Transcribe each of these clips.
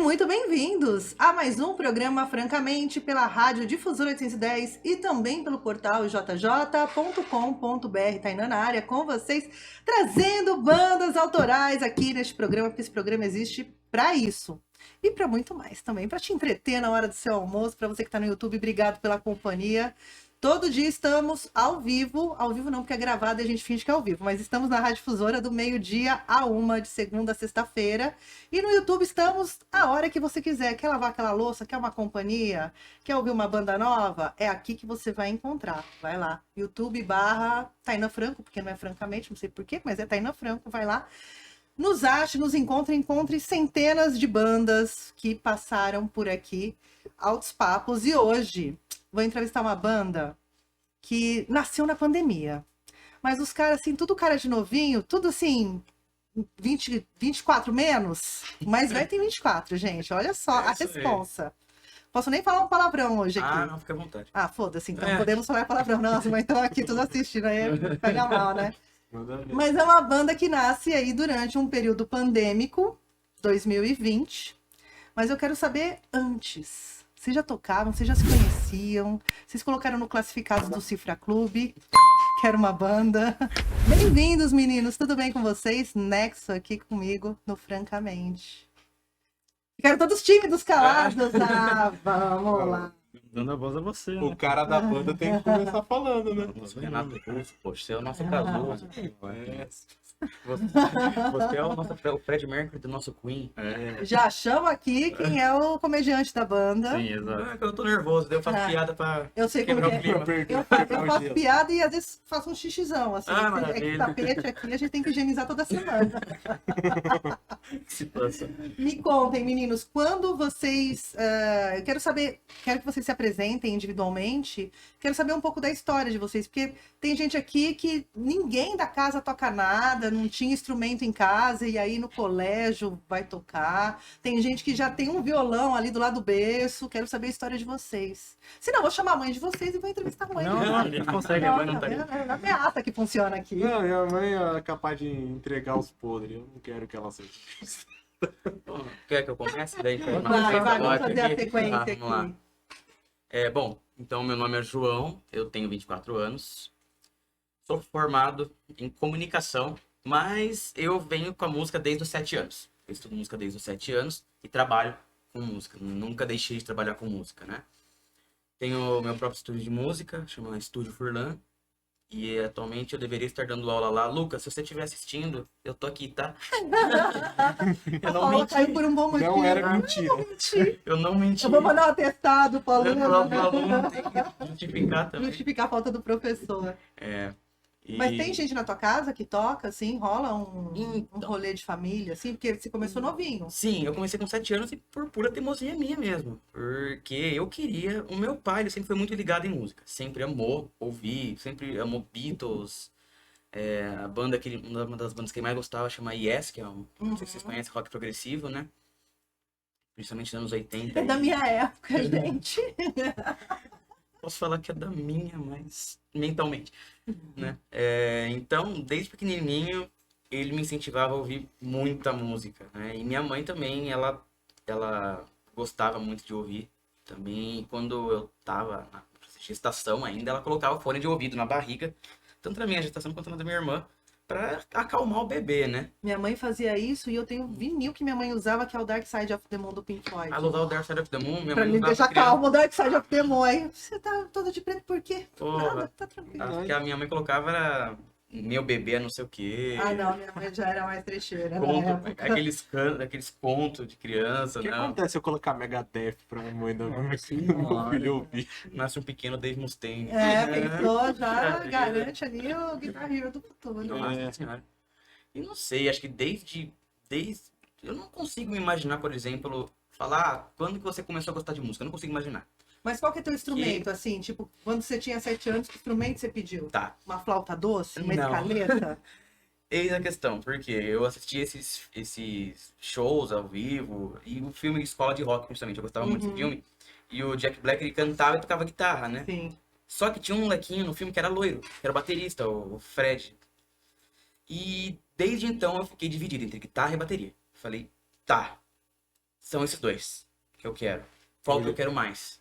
muito bem-vindos a mais um programa Francamente pela Rádio Difusora 810 e também pelo portal jj.com.br. Tainá na área com vocês, trazendo bandas autorais aqui neste programa, porque esse programa existe para isso. E para muito mais também, para te entreter na hora do seu almoço, para você que está no YouTube, obrigado pela companhia. Todo dia estamos ao vivo não porque é gravado e a gente finge que é ao vivo, mas estamos na Rádio Difusora do meio-dia a 1, de segunda a sexta-feira. E no YouTube estamos a hora que você quiser. Quer lavar aquela louça, quer uma companhia, quer ouvir uma banda nova? É aqui que você vai encontrar. Vai lá, YouTube/Tainá Franco, porque não é francamente, não sei porquê, mas é Tainá Franco, vai lá. Nos ache, nos encontre centenas de bandas que passaram por aqui, altos papos. E hoje vou entrevistar uma banda que nasceu na pandemia. Mas os caras, assim, tudo cara de novinho, tudo assim, 24 menos. Mas vai ter 24, gente. Olha só a responsa. Posso nem falar um palavrão hoje aqui. Ah, não, fica à vontade. Ah, foda-se, então podemos falar palavrão. Nossa, mas estão aqui todos assistindo aí, pega mal, né? Mas é uma banda que nasce aí durante um período pandêmico, 2020. Mas eu quero saber antes. Vocês já tocavam, vocês já se conheciam, vocês colocaram no classificados do Cifra Clube, que era uma banda. Bem-vindos, meninos, tudo bem com vocês? Nexo aqui comigo no Francamente. Quero todos tímidos, calados. Ah, vamos lá. Dando a voz a você, né? O cara da banda tem que começar falando, né? Nossa, Renato Russo, poxa, você é o nosso Cazuza. Você é o nosso o Fred Mercury do nosso Queen. Já chama aqui quem é o comediante da banda. Sim, exato. É que eu tô nervoso, daí eu faço piada pra Eu sei como quebrar o que é. clima. Eu faço piada e às vezes faço um xixizão, assim. Ah, É que maravilha. tapete aqui a gente tem que higienizar toda semana. Situação. Me contem, meninos, quando vocês... eu quero saber, quero que vocês se apresentem individualmente, quero saber um pouco da história de vocês, porque tem gente aqui que ninguém da casa toca nada, não tinha instrumento em casa, e aí no colégio vai tocar. Tem gente que já tem um violão ali do lado do berço, quero saber a história de vocês. Se não, vou chamar a mãe de vocês e vou entrevistar a mãe. Não, a gente consegue, a mãe não tá aí. É ameaça que funciona aqui. Não, minha mãe é capaz de entregar os podres. Eu não quero que ela seja. Quer que eu comece? Daí, Vai, vamos fazer a sequência aqui. Vamos lá. Bom, então meu nome é João, eu tenho 24 anos, sou formado em comunicação, mas eu venho com a música desde os 7 anos. Eu estudo música desde os 7 anos e trabalho com música, nunca deixei de trabalhar com música, né? Tenho meu próprio estúdio de música, chama Estúdio Furlan, e atualmente eu deveria estar dando aula lá. Lucas, se você estiver assistindo, eu tô aqui, tá? Eu não Paula menti. caiu por um bom motivo. Não era mentira. Eu não menti. Eu vou mandar um atestado pro aluno. O aluno tem que justificar também. Justificar a falta do professor. Mas tem gente na tua casa que toca, assim, rola um rolê de família, assim, porque você começou novinho. Sim, eu comecei com 7 anos e por pura teimosia minha mesmo. Porque eu queria... O meu pai, ele sempre foi muito ligado em música. Sempre amou ouvir, sempre amou Beatles. A banda, uma das bandas que ele mais gostava chama Yes, que é não sei se vocês conhecem, rock progressivo, né? Principalmente nos anos 80. É da minha época, gente. Posso falar que é da minha, mas mentalmente, né? Então, desde pequenininho, ele me incentivava a ouvir muita música, né? E minha mãe também, ela gostava muito de ouvir. Também, quando eu tava na gestação ainda, ela colocava fone de ouvido na barriga, tanto na minha gestação quanto na da minha irmã, pra acalmar o bebê, né? Minha mãe fazia isso e eu tenho vinil que minha mãe usava, que é o Dark Side of the Moon do Pink Floyd. Ela usava o Dark Side of the Moon, minha Pra mãe me usava deixar criança. calmo, o Dark Side of the Moon. Aí, você tá toda de preto por quê? Porra. Nada, tá tranquilo. Acho que a minha mãe colocava era meu bebê é não sei o quê. Ah, não, minha mãe já era mais trecheira na Conto, época. aqueles contos de criança, O que não. acontece se eu colocar Megadeth pra mãe do meu filho ouvir? Nasce um pequeno Dave Mustaine. Pensou, já garante ali o Guitar Hero do futuro. Nossa senhora. E não sei, acho que desde... Eu não consigo me imaginar, por exemplo, falar quando que você começou a gostar de música. Eu não consigo imaginar. Mas qual que é teu instrumento, assim? Tipo, quando você tinha 7 anos, que instrumento você pediu? Tá. Uma flauta doce? Uma Não. escaleta? Eis a questão, porque eu assisti esses shows ao vivo e o filme Escola de Rock, principalmente. Eu gostava muito desse filme. E o Jack Black, ele cantava e tocava guitarra, né? Sim. Só que tinha um molequinho no filme que era loiro, que era o baterista, o Fred. E desde então eu fiquei dividido entre guitarra e bateria. Falei, tá. são esses dois que eu quero. Flauta eu quero mais.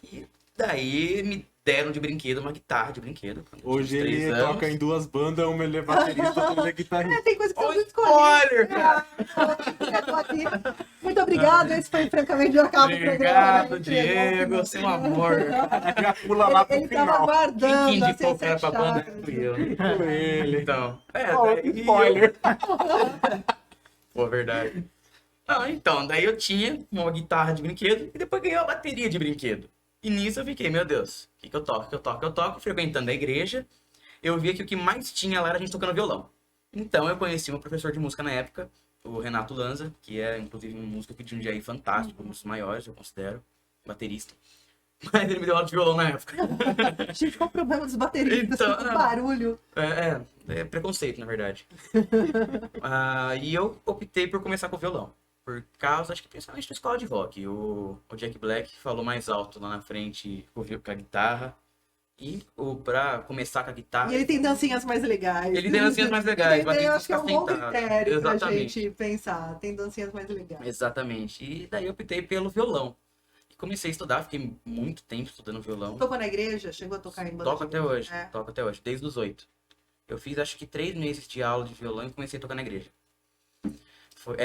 E daí me deram de brinquedo uma guitarra de brinquedo. quando eu tinha uns Hoje 3 ele anos. toca em 2 bandas, uma ele é baterista, outra ele é guitarrista. Tem coisa que você Olha não o escolher. spoiler, cara. Muito obrigado, esse foi francamente o acabo do programa. Obrigado, Diego, você é um amor. Já pula lá pro Ele tava final. aguardando. Quem que indicou assim, o cara pra chato. banda? Fui eu. Com ele. Então, Ó, daí spoiler. Pô, verdade. Ah, então, daí eu tinha uma guitarra de brinquedo e depois ganhei uma bateria de brinquedo. E nisso eu fiquei, meu Deus, o que que eu toco? O que eu toco? Eu toco, frequentando a igreja, eu via que o que mais tinha lá era a gente tocando violão. Então eu conheci um professor de música na época, o Renato Lanza, que é inclusive um músico de um dia aí fantástico, um dos maiores, eu considero, baterista. Mas ele me deu aula de violão na época. Gente, qual o problema dos bateristas? Então, Com não. barulho. É preconceito, na verdade. E eu optei por começar com o violão. Por causa, acho que principalmente na escola de rock. O Jack Black falou mais alto lá na frente com a guitarra. E pra começar com a guitarra. E ele tem dancinhas mais legais. Ele tem dancinhas mais legais, Eu baterista acho que é um bom sentado. critério pra Exatamente. gente pensar. Tem dancinhas mais legais. Exatamente. E daí eu optei pelo violão. E comecei a estudar, fiquei muito tempo estudando violão. Tocou na igreja? Chegou a tocar em banda? Toco até hoje. É. Toco até hoje, desde os 8. Eu fiz acho que 3 meses de aula de violão e comecei a tocar na igreja. Foi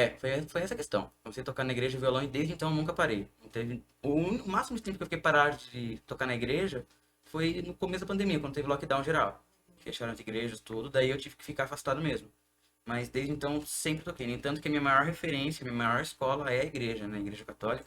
essa a questão. Comecei a tocar na igreja de violão e desde então eu nunca parei. Não teve... O máximo de tempo que eu fiquei parado de tocar na igreja foi no começo da pandemia, quando teve lockdown geral. Fecharam as igrejas, tudo, daí eu tive que ficar afastado mesmo. Mas desde então sempre toquei. No entanto que a minha maior referência, a minha maior escola é a igreja, né? A igreja católica.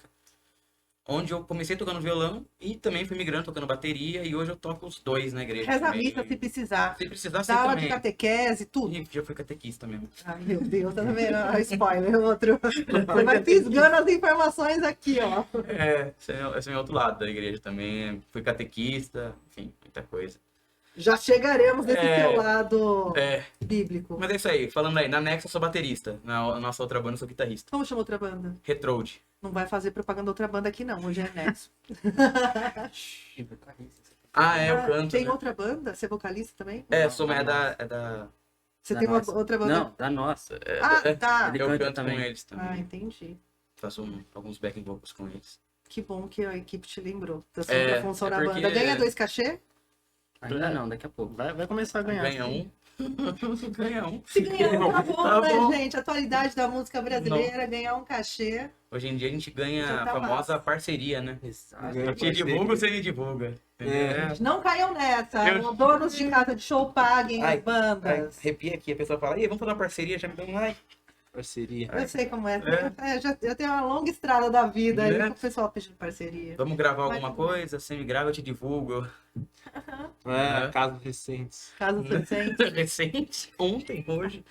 Onde eu comecei tocando violão e também fui migrando tocando bateria e hoje eu toco os dois na igreja. Reza a também. missa se precisar. Se precisar, Dá aula de também. catequese, tudo. Ih, já fui catequista mesmo. Ai, meu Deus, tá vendo? Ah, spoiler, outro. Você vai pisgando as informações aqui, ó. Esse é o outro lado da igreja também. Fui catequista, enfim, muita coisa. Já chegaremos nesse É. seu lado É, bíblico. mas é isso aí. Falando aí, na Nexa eu sou baterista. Na nossa outra banda eu sou guitarrista. Como chama outra banda? Retrode. Não vai fazer propaganda da outra banda aqui, não. Hoje é Nexo. Ah, eu canto. Tem né? outra banda? Você é vocalista também? Sou, mas é da. Você Da tem uma nossa. outra banda? Não, da nossa. Ah, tá. Ele Eu canta canto também. com eles também. Ah, entendi. Faço alguns backing vocals com eles. Que bom que a equipe te lembrou da sua É, função é na porque- banda. Ganha 2 cachê? Ainda não, daqui a pouco. Vai começar a ganhar. Ganha um. Ganha um. Se ganhar um, tá bom, Tá né, bom. gente? Atualidade da música brasileira, ganhar um cachê. Hoje em dia a gente ganha Já tá a famosa massa. parceria, né? Exato. Ganha Te divulga, você me divulga. É. Não caiam nessa. Eu- Donos de casa de show paguem Ai, as bandas. Arrepia aqui, a pessoa fala, vamos fazer uma parceria, já me dá um like. Parceria. Eu sei como é. Eu tenho uma longa estrada da vida aí Né? com o pessoal pedindo parceria. Vamos gravar Vai alguma que vai. coisa, você me grava, eu te divulgo. É, casos recentes. Caso você sente. Recente, ontem, hoje.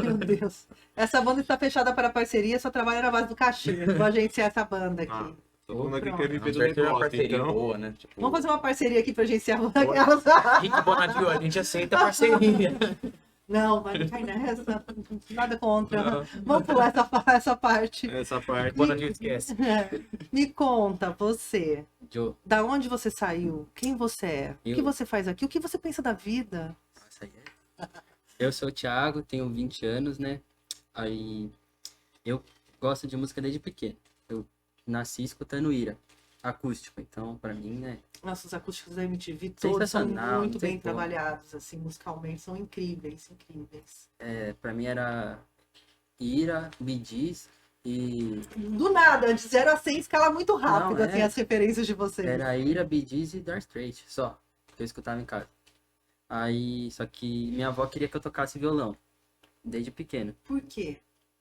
Meu Deus. Essa banda está fechada para parceria, só trabalha na base do cachê. Vou agenciar essa banda aqui. Ah, todo mundo aqui Pronto. quer viver Vamos do ver se é uma negócio, parceria então. boa, né? Tipo, Vamos fazer uma parceria aqui para agenciar aquelas. Rick Bonadio, a gente aceita parceria. Não, vai cair nessa. Nada contra. Não. Vamos pular essa parte. Essa parte. Bonadio esquece. Me conta, você. Joe, Da onde você saiu? Quem você é? O que Eu? você faz aqui? O que você pensa da vida? nossa, aí é. Eu sou o Thiago, tenho 20 anos, né? Aí eu gosto de música desde pequeno. Eu nasci escutando Ira, acústico. Então, pra mim, né? Nossos acústicos da MTV todos são Sensacional, muito não tem bem como. trabalhados, assim, musicalmente, são incríveis, incríveis. Pra mim era Ira, Bee Gees e Do nada, de 0 a 100, escala muito rápido, Não, assim, as referências de vocês. era Ira, Bee Gees e Dire Straits, só. Que eu escutava em casa. Aí, só que minha avó queria que eu tocasse violão, desde pequeno. Por quê?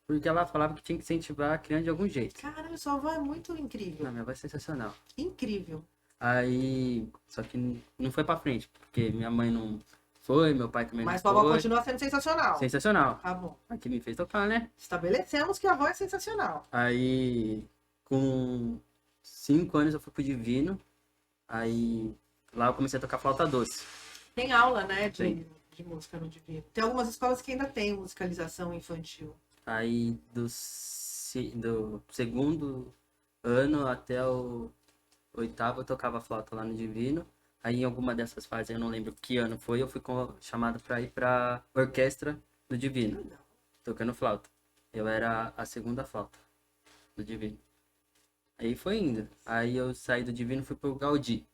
Porque ela falava que tinha que incentivar a criança de algum jeito. Caramba, sua avó é muito incrível. Não, minha avó é sensacional. Incrível. Aí, só que não foi pra frente, porque minha mãe não foi, meu pai também Mas não sua avó foi. continua sendo sensacional. Sensacional. Tá bom. Aqui me fez tocar, né? Estabelecemos que a avó é sensacional. Aí, com 5 anos eu fui pro Divino. Aí, lá eu comecei a tocar flauta doce. Tem aula, né, Tem. de música no Divino. Tem algumas escolas que ainda tem musicalização infantil. Aí, do segundo ano até o 8º eu tocava flauta lá no Divino. Aí, em alguma dessas fases, eu não lembro que ano foi, eu fui chamado pra ir pra orquestra do Divino, tocando flauta. Eu era a segunda flauta do Divino. Aí foi indo. Aí eu saí do Divino e fui pro Gaudí.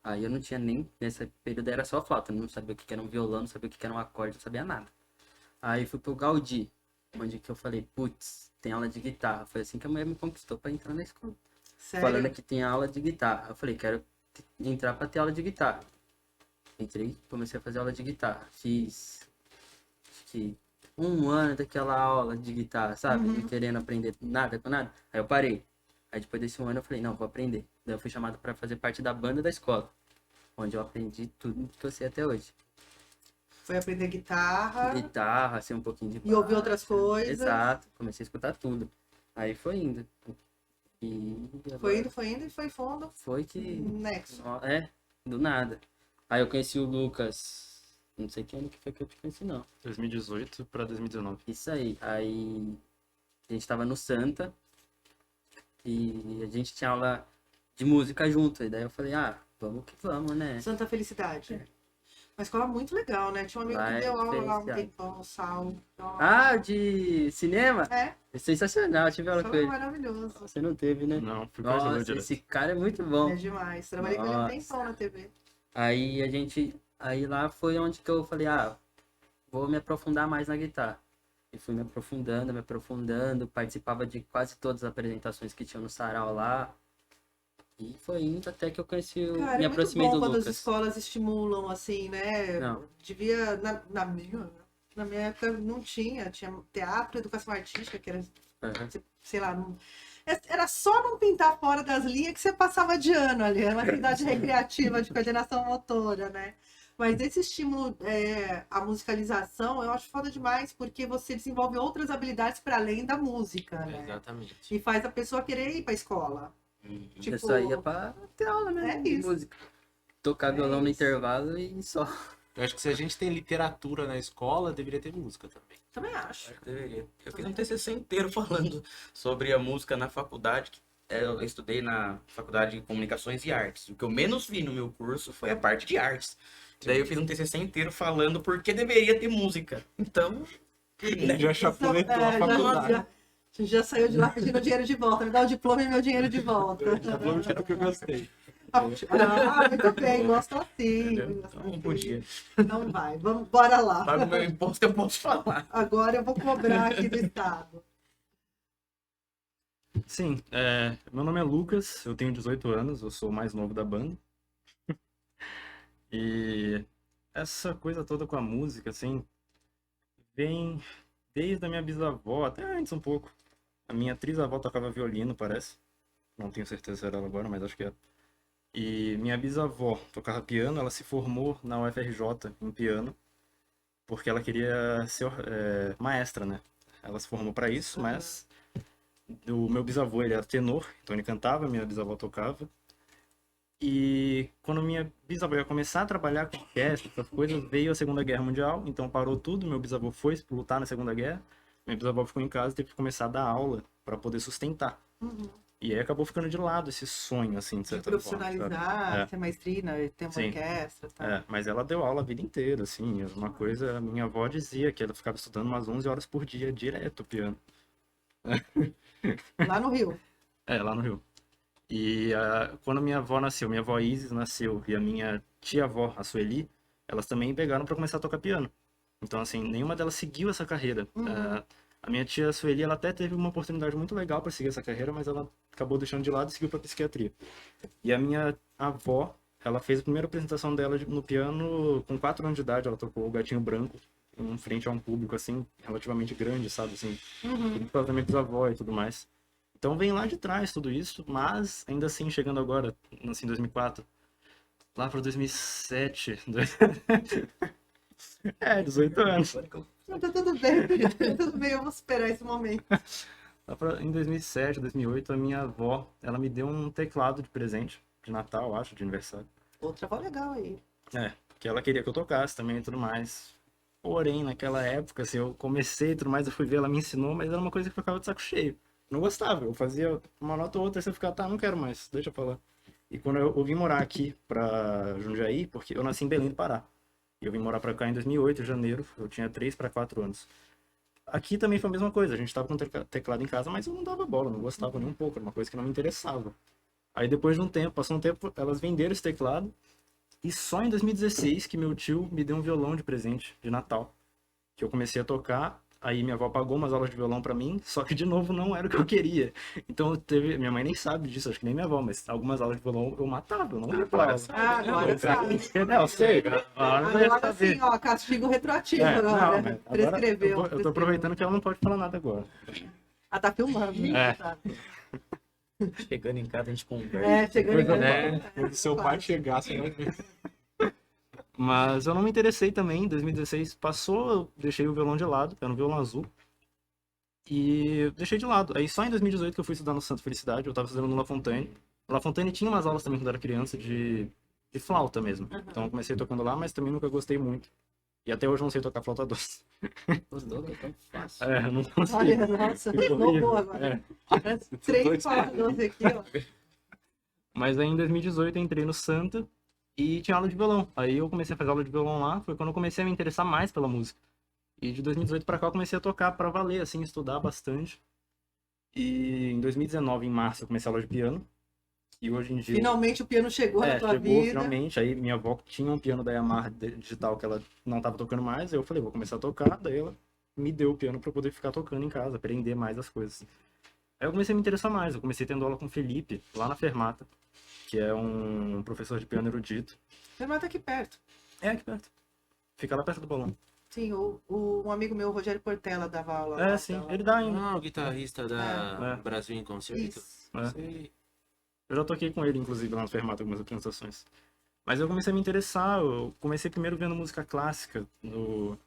Aí eu não tinha nem, nesse período era só flauta, não sabia o que era um violão, não sabia o que era um acorde, não sabia nada. Aí fui pro Gaudí, onde que eu falei, putz, tem aula de guitarra. Foi assim que a mulher me conquistou pra entrar na escola. Falando Sério? que tem aula de guitarra. Eu falei, quero entrar pra ter aula de guitarra. Entrei, comecei a fazer aula de guitarra. Fiz, acho que 1 ano daquela aula de guitarra, sabe? Não querendo aprender nada com nada. Aí eu parei. Aí depois desse 1 ano eu falei, não, vou aprender. Daí eu fui chamado pra fazer parte da banda da escola, onde eu aprendi tudo que eu sei até hoje. Foi aprender guitarra Guitarra, sei um pouquinho de e ouvir baixo. outras coisas. Exato, comecei a escutar tudo. Aí foi indo. E agora Foi indo e foi fundo. foi que Nexo. do nada. Aí eu conheci o Lucas, não sei que ano que foi que eu te conheci, não. 2018 pra 2019. Isso aí. Aí a gente tava no Santa e a gente tinha aula de música junto. E daí eu falei, vamos que vamos, né? Santa Felicidade. Uma escola muito legal, né? Tinha um amigo Lá que é deu aula lá um diferenciado. tempão, o Sal. De cinema? É, É sensacional, eu tive aula com foi ele. maravilhoso. Você não teve, né? Não, fui pra Isolda Nossa, direto. esse cara é muito bom. É demais. Trabalhei com ele um Nossa. tempão na TV. Aí lá foi onde que eu falei, vou me aprofundar mais na guitarra. E fui me aprofundando, participava de quase todas as apresentações que tinham no Sarau lá. E foi indo até que eu conheci, Cara, me é muito aproximei bom do quando as Lucas. escolas estimulam, assim, né? Não. Devia, na minha época não tinha teatro, educação artística, que era, Aham. sei lá, era só não pintar fora das linhas que você passava de ano ali, era uma atividade recreativa de coordenação motora, né? Mas esse estímulo à musicalização eu acho foda demais, porque você desenvolve outras habilidades para além da música, né? Exatamente. E faz a pessoa querer ir pra escola. Eu só ia pra ter aula mesmo É de isso. música. Tocar violão no isso. intervalo e só. Eu acho que se a gente tem literatura na escola, deveria ter música também. Também acho. Acho que deveria. Eu fiz um TCC inteiro falando sobre a música na faculdade. Eu estudei na faculdade de Comunicações e Artes. O que eu menos vi no meu curso foi a parte de artes. Daí eu fiz um TCC inteiro falando por que deveria ter música. Então, Já chapuletou a faculdade. Já saiu de lá pedindo dinheiro de volta. Me dá o diploma e meu dinheiro de volta. Já vamos tirar o que eu gostei. Muito bem, gosto assim. não podia. Não vai, vamos, bora lá. Pago meu imposto, eu posso falar. Agora eu vou cobrar aqui do Estado. Sim, meu nome é Lucas, eu tenho 18 anos, eu sou o mais novo da banda. E essa coisa toda com a música, assim, vem desde a minha bisavó, até antes um pouco. A minha trisavó tocava violino, parece. Não tenho certeza se era ela agora, mas acho que é. E minha bisavó tocava piano, ela se formou na UFRJ em piano, porque ela queria ser maestra, né? Ela se formou para isso, mas o meu bisavô, ele era tenor, então ele cantava, minha bisavó tocava. E quando minha bisavó ia começar a trabalhar com orquestra, essas coisas, veio a Segunda Guerra Mundial, então parou tudo, meu bisavô foi lutar na Segunda Guerra, minha bisavó ficou em casa e teve que começar a dar aula para poder sustentar. E aí acabou ficando de lado esse sonho, assim, de De certa forma, sabe? profissionalizar, ter maestrina, ter uma Sim. orquestra. Tá? Mas ela deu aula a vida inteira, assim, uma coisa, a minha avó dizia que ela ficava estudando umas 11 horas por dia, direto, piano. Lá no Rio. Lá no Rio. E quando minha avó nasceu, minha avó Isis nasceu e a minha tia-avó, a Sueli, elas também pegaram para começar a tocar piano. Então, assim, nenhuma delas seguiu essa carreira. A minha tia Sueli, ela até teve uma oportunidade muito legal para seguir essa carreira, mas ela acabou deixando de lado e seguiu para psiquiatria. E a minha avó, ela fez a primeira apresentação dela no piano com 4 anos de idade, ela tocou o Gatinho Branco em frente a um público, assim, relativamente grande, sabe, assim, tudo por causa da minha bisavó e tudo mais. Então vem lá de trás tudo isso, mas ainda assim, chegando agora, assim, 2004, lá para 2007, 18 anos. Não, tá tudo bem, eu vou superar esse momento. Em 2007, 2008, a minha avó, ela me deu um teclado de presente, de Natal, acho, de aniversário. Outra avó legal aí. Que ela queria que eu tocasse também e tudo mais. Porém, naquela época, assim, eu comecei e tudo mais, eu fui ver, ela me ensinou, mas era uma coisa que eu ficava de saco cheio. Não gostava, eu fazia uma nota ou outra, aí você ficava, tá, não quero mais, deixa eu falar. E quando eu vim morar aqui pra Jundiaí, porque eu nasci em Belém do Pará. E eu vim morar pra cá em 2008, em janeiro, eu tinha 3 para 4 anos. aqui também foi a mesma coisa. A gente tava com teclado em casa, mas eu não dava bola, não gostava nem um pouco. Era uma coisa que não me interessava. Aí depois de um tempo, passou um tempo, elas venderam esse teclado. E só em 2016 que meu tio me deu um violão de presente de Natal. Que eu comecei a tocar. Aí minha avó pagou umas aulas de violão pra mim, só que de novo não era o que eu queria. Então minha mãe nem sabe disso, acho que nem minha avó, mas algumas aulas de violão eu matava, eu não ia pra elas. Agora sabe. Não, sei. Agora sim, ó, castigo retroativo agora. Agora Prescreveu. eu tô aproveitando que ela não pode falar nada agora. Ah, tá filmando, né? É. Tá. Chegando em casa, a gente conversa. Chegando em casa. Quando seu pai chegar, você vai ver. Mas eu não me interessei também, em 2016 passou, eu deixei o violão de lado, era um violão azul. E deixei de lado. Aí só em 2018 que eu fui estudar no Santa Felicidade, eu tava estudando no La Fontaine. La Fontaine tinha umas aulas também quando eu era criança de flauta mesmo. Então eu comecei tocando lá, mas também nunca gostei muito. E até hoje eu não sei tocar flauta doce. Os dois é tão fácil. Eu não consigo. Olha, nossa, Ficou roubou horrível. agora. 3 palavras aqui, ó. Mas aí em 2018 eu entrei no Santa e tinha aula de violão. Aí eu comecei a fazer aula de violão lá, foi quando eu comecei a me interessar mais pela música. E de 2018 pra cá eu comecei a tocar pra valer, assim, estudar bastante. E em 2019, em março, eu comecei a aula de piano. E hoje em dia... Finalmente o piano chegou na tua chegou, vida. finalmente. Aí minha avó tinha um piano da Yamaha digital que ela não tava tocando mais. Aí eu falei, vou começar a tocar. Daí ela me deu o piano pra eu poder ficar tocando em casa, aprender mais as coisas. Aí eu comecei a me interessar mais. Eu comecei tendo aula com o Felipe, lá na Fermata, que é um professor de piano erudito. Você mata aqui perto. É aqui perto. Fica lá perto do balão. Sim, um amigo meu, o Rogério Portela, dava aula lá. Sim, ele dá ainda. Ah, o guitarrista da É. Brasil em Concerto. Isso. Sei. Eu já toquei com ele, inclusive, lá no Fermata, algumas apresentações. Mas eu comecei a me interessar, eu comecei primeiro vendo música clássica. Eu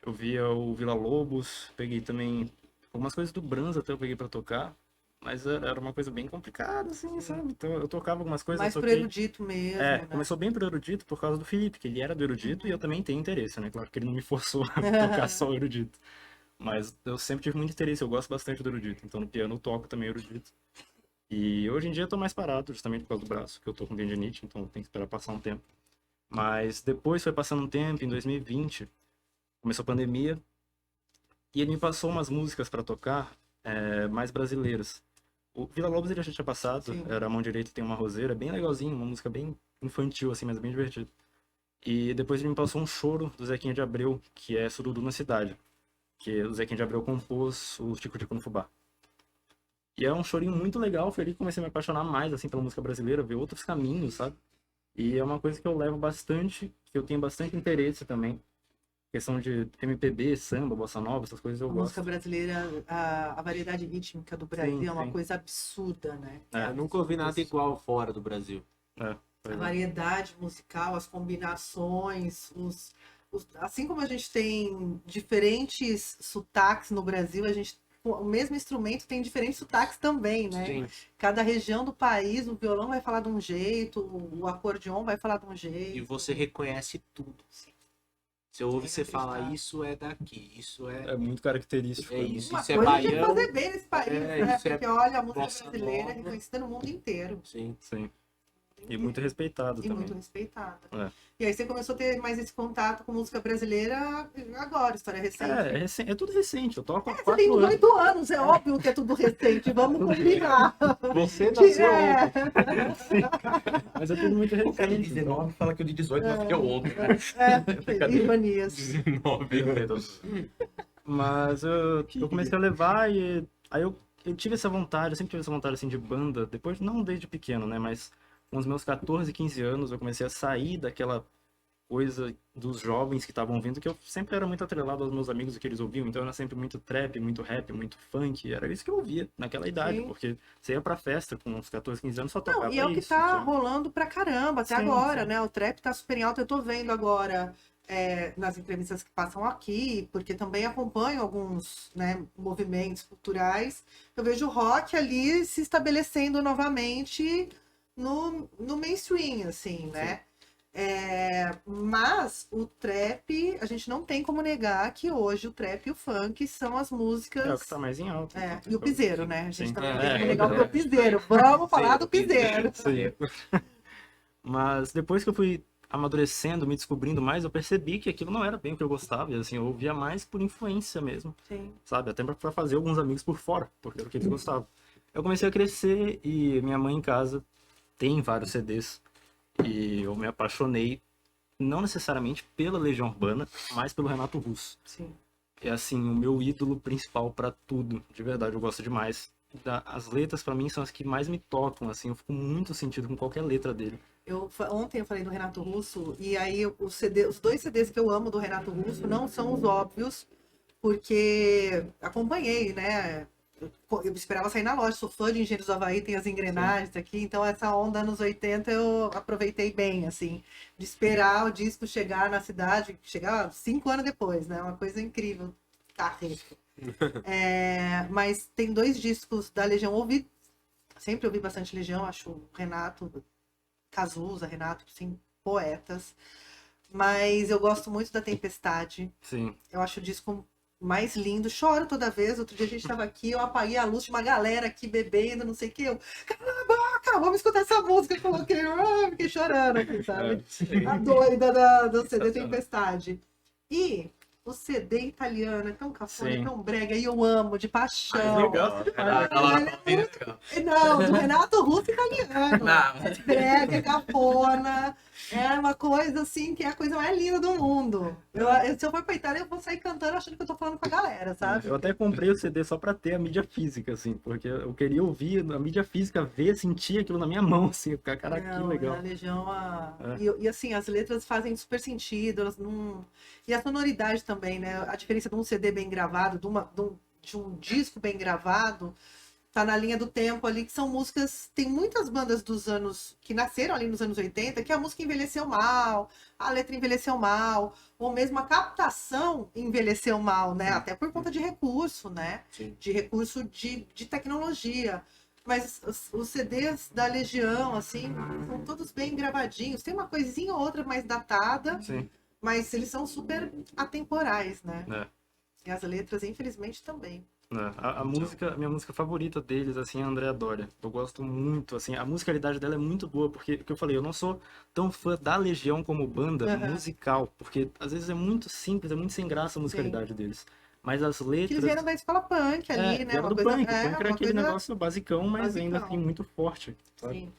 via o Vila Lobos, peguei também algumas coisas do Brahms até eu peguei pra tocar. Mas era uma coisa bem complicada, assim, sabe? Então eu tocava algumas coisas, Mais eu pro toquei... erudito mesmo, né? Começou bem pro erudito por causa do Felipe, que ele era do erudito e eu também tenho interesse, né? Claro que ele não me forçou a tocar só o erudito. Mas eu sempre tive muito interesse, eu gosto bastante do erudito. Então no piano eu toco também erudito. E hoje em dia eu tô mais parado, justamente por causa do braço, que eu tô com tendinite, então tem que esperar passar um tempo. Mas depois foi passando um tempo, em 2020, começou a pandemia, e ele me passou umas músicas pra tocar, mais brasileiras. O Vila Lobos ele já tinha passado, Sim. era A Mão Direita Tem Uma Roseira, bem legalzinho, uma música bem infantil, assim, mas bem divertida. E depois ele me passou um choro do Zequinha de Abreu, que é Sururu na Cidade, que o Zequinha de Abreu compôs o Tico Tico no Fubá. E é um chorinho muito legal, foi ali que comecei a me apaixonar mais, assim, pela música brasileira, ver outros caminhos, sabe? E é uma coisa que eu levo bastante, que eu tenho bastante interesse também. Questão de MPB, samba, bossa nova, essas coisas eu A gosto. música brasileira, a variedade rítmica do Brasil Sim, é uma sim. coisa absurda, né? É, Eu nunca ouvi nada igual fora do Brasil. A variedade musical, as combinações, assim como a gente tem diferentes sotaques no Brasil, o mesmo instrumento tem diferentes sotaques também, né? Sim. Cada região do país, o violão vai falar de um jeito, o acordeon vai falar de um jeito. E você reconhece tudo. Você ouve, É você fala, inacreditável. isso é daqui, isso é... É muito característico. É isso. Uma Isso é coisa a gente baiano. fazer bem nesse país, né? isso é Porque olha, a música bossa brasileira é nova. reconhecida no mundo inteiro. Sim. Sim. E muito respeitado E também. muito respeitada. É. E aí você começou a ter mais esse contato com música brasileira agora, história recente. É tudo recente, eu toco há Você 4 tem anos. 18 anos, é óbvio que é tudo recente, vamos combinar. Você nasceu É. ontem. Mas é tudo muito O cara de recente. 19 fala que o de 18 nasceu ontem. Ironias. 19, meu Deus. Mas eu comecei a levar e aí eu tive essa vontade, eu sempre tive essa vontade assim de banda, depois não desde pequeno, né, mas com os meus 14, 15 anos eu comecei a sair daquela coisa dos jovens que estavam ouvindo, que eu sempre era muito atrelado aos meus amigos e que eles ouviam, então era sempre muito trap, muito rap, muito funk, era isso que eu ouvia naquela idade, Sim. porque você ia pra festa com uns 14, 15 anos só Não, tocava e é o que isso, tá sabe? rolando pra caramba até Sim, agora, sim. né? O trap tá super em alta. Eu tô vendo agora nas entrevistas que passam aqui, porque também acompanho alguns, né, movimentos culturais. Eu vejo o rock ali se estabelecendo novamente no mainstream, assim, né? Mas o trap, a gente não tem como negar que hoje o trap e o funk são as músicas. É o que tá mais em alta. E o piseiro, né? A gente Sim. também É, tem como é, negar é. o piseiro. Vamos falar Sim, do o piseiro. piseiro. Sim. Mas depois que eu fui amadurecendo, me descobrindo mais, eu percebi que aquilo não era bem o que eu gostava. E assim, eu ouvia mais por influência mesmo, Sim. sabe? Até pra fazer alguns amigos por fora, porque era o que eles gostavam. Eu comecei a crescer e minha mãe em casa tem vários CDs. E eu me apaixonei, não necessariamente pela Legião Urbana, mas pelo Renato Russo. Sim. É assim, o meu ídolo principal pra tudo. De verdade, eu gosto demais. As letras pra mim são as que mais me tocam, assim, eu fico muito sentido com qualquer letra dele. Ontem eu falei do Renato Russo, e aí os dois CDs que eu amo do Renato Russo não são os óbvios, porque acompanhei, né? Eu esperava sair na loja, sou fã de Engenheiros do Havaí, tem as engrenagens aqui, então essa onda anos 80 eu aproveitei bem, assim, de esperar o disco chegar na cidade, chegar 5 anos depois, né? Uma coisa incrível, carreta. Mas tem 2 discos da Legião, sempre ouvi bastante Legião, acho o Renato, Cazuza, Renato, sim, poetas, mas eu gosto muito da Tempestade, Sim. eu acho o disco mais lindo, choro toda vez. Outro dia a gente tava aqui, eu apaguei a luz, tinha uma galera aqui bebendo, não sei o que, eu, cala a boca, vamos escutar essa música, coloquei, fiquei chorando aqui, sabe? A doida do CD Tempestade. E o CD italiano é tão cafona, é Sim. tão brega, e eu amo, de paixão. Legal. Não, do Renato Russo italiano. Não. É brega, é cafona. É uma coisa assim que é a coisa mais linda do mundo. Se eu for pra Itália, eu vou sair cantando achando que eu tô falando com a galera, sabe? Eu até comprei o CD só pra ter a mídia física, assim, porque eu queria ouvir a mídia física, ver, sentir aquilo na minha mão, assim, ficar, cara, que Não, legal. A Legião, É. e assim, as letras fazem super sentido, elas não... E a sonoridade também, né? A diferença de um CD bem gravado, de um disco bem gravado, tá na linha do tempo ali, que são músicas... Tem muitas bandas dos anos... que nasceram ali nos anos 80, que a música envelheceu mal, a letra envelheceu mal, ou mesmo a captação envelheceu mal, né? Até por conta de recurso, né? Sim. De recurso de tecnologia. Mas os CDs da Legião, assim, são todos bem gravadinhos. Tem uma coisinha ou outra mais datada, Sim. mas eles são super atemporais, né? É. E as letras, infelizmente, também. A minha música favorita deles, assim, é a Andrea Doria. Eu gosto muito, assim, a musicalidade dela é muito boa, porque, o que eu falei, eu não sou tão fã da Legião como banda Aham. musical, porque às vezes é muito simples, é muito sem graça a musicalidade deles. Mas as Que eles letras... vieram da escola punk ali, né? vieram Uma do coisa, punk. O punk era uma aquele coisa... negócio basicão, mas ainda basicão. assim muito forte, sabe? Sim,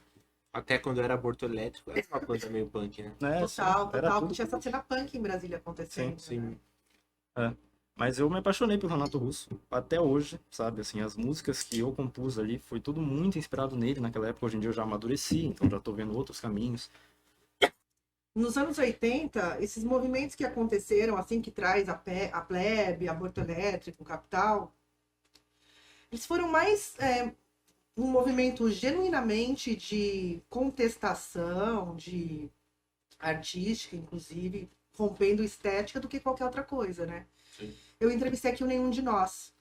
Até quando era aborto elétrico, era uma coisa meio punk, né? total, era total. tudo. Tinha essa cena punk em Brasília acontecendo. Sim. Né? Mas eu me apaixonei pelo Renato Russo, até hoje, sabe? Assim, as músicas que eu compus ali, foi tudo muito inspirado nele naquela época. Hoje em dia eu já amadureci, então já tô vendo outros caminhos. Nos anos 80, esses movimentos que aconteceram, assim, que traz a plebe, aborto elétrico, capital, eles foram mais um movimento genuinamente de contestação, de artística, inclusive, rompendo estética do que qualquer outra coisa, né? Sim. Eu entrevistei aqui o Nenhum de Nós.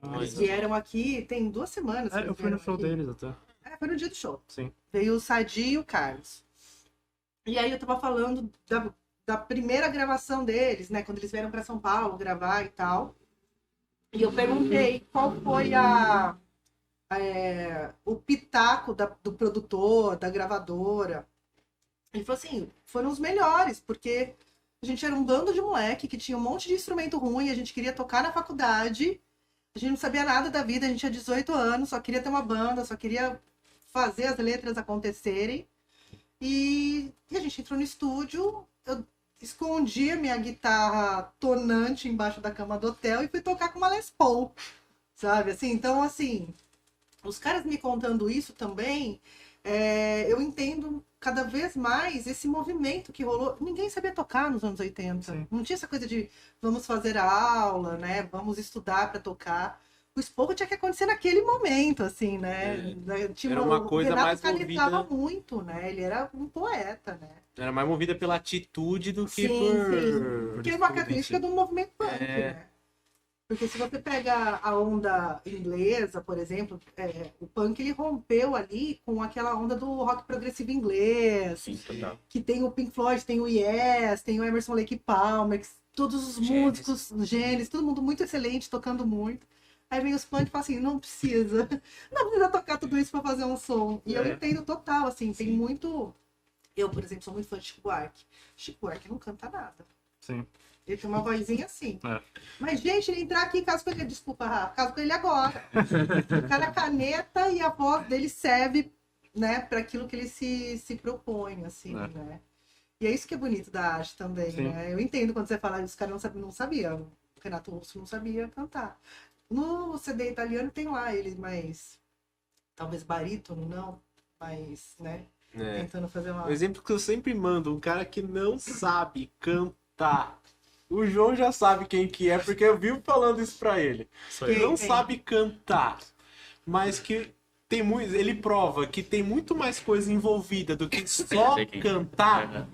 Eles vieram aqui, tem 2 semanas. que eles Eu fui no vieram show aqui. deles até. Foi no dia do show. Sim. Veio o Sadi e o Carlos. E aí eu tava falando da primeira gravação deles, né? Quando eles vieram para São Paulo gravar e tal. E eu perguntei qual foi o pitaco do produtor, da gravadora. Ele falou assim, foram os melhores, porque a gente era um bando de moleque que tinha um monte de instrumento ruim, a gente queria tocar na faculdade, a gente não sabia nada da vida, a gente tinha 18 anos, só queria ter uma banda, só queria fazer as letras acontecerem. E a gente entrou no estúdio, eu escondi a minha guitarra tonante embaixo da cama do hotel e fui tocar com uma Les Paul, sabe? Assim, então, assim, os caras me contando isso também, eu entendo cada vez mais esse movimento que rolou. Ninguém sabia tocar nos anos 80. Sim. Não tinha essa coisa de vamos fazer aula, né? Vamos estudar para tocar. O esporro tinha que acontecer naquele momento, assim, né? Era uma coisa o Renato mais canetava movida- muito, né? Ele era um poeta, né? Era mais movida pela atitude do que Sim, por... Porque é uma característica do movimento punk, É. né? Porque se você pega a onda inglesa, por exemplo, o punk ele rompeu ali com aquela onda do rock progressivo inglês, Sim, total. que tem o Pink Floyd, tem o Yes, tem o Emerson Lake Palmer, todos os músicos, Genesis, todo mundo muito excelente, tocando muito. Aí vem os punk e fala assim, não precisa tocar tudo isso para fazer um som. E eu entendo total, assim, tem muito Eu, por exemplo, sou muito fã de Chico Buarque. Chico Buarque não canta nada. Sim. Ele tem uma vozinha assim. É. Mas, gente, ele entrar aqui, caso com ele, desculpa, Rafa, caso com ele agora. O cara caneta e a voz dele serve, né, para aquilo que ele se propõe, assim, É. né? E é isso que é bonito da arte também, Sim. né? Eu entendo quando você fala isso, os caras não sabiam. O Renato Russo não sabia cantar. No CD italiano tem lá ele mais, talvez barítono, não, mas, né, É. tentando fazer uma... O exemplo que eu sempre mando, um cara que não sabe cantar. O João já sabe quem que é, porque eu vivo falando isso pra ele. Sou Que eu. não Quem? sabe cantar, mas que tem muito, ele prova que tem muito mais coisa envolvida do que só Sei quem. cantar, Aham.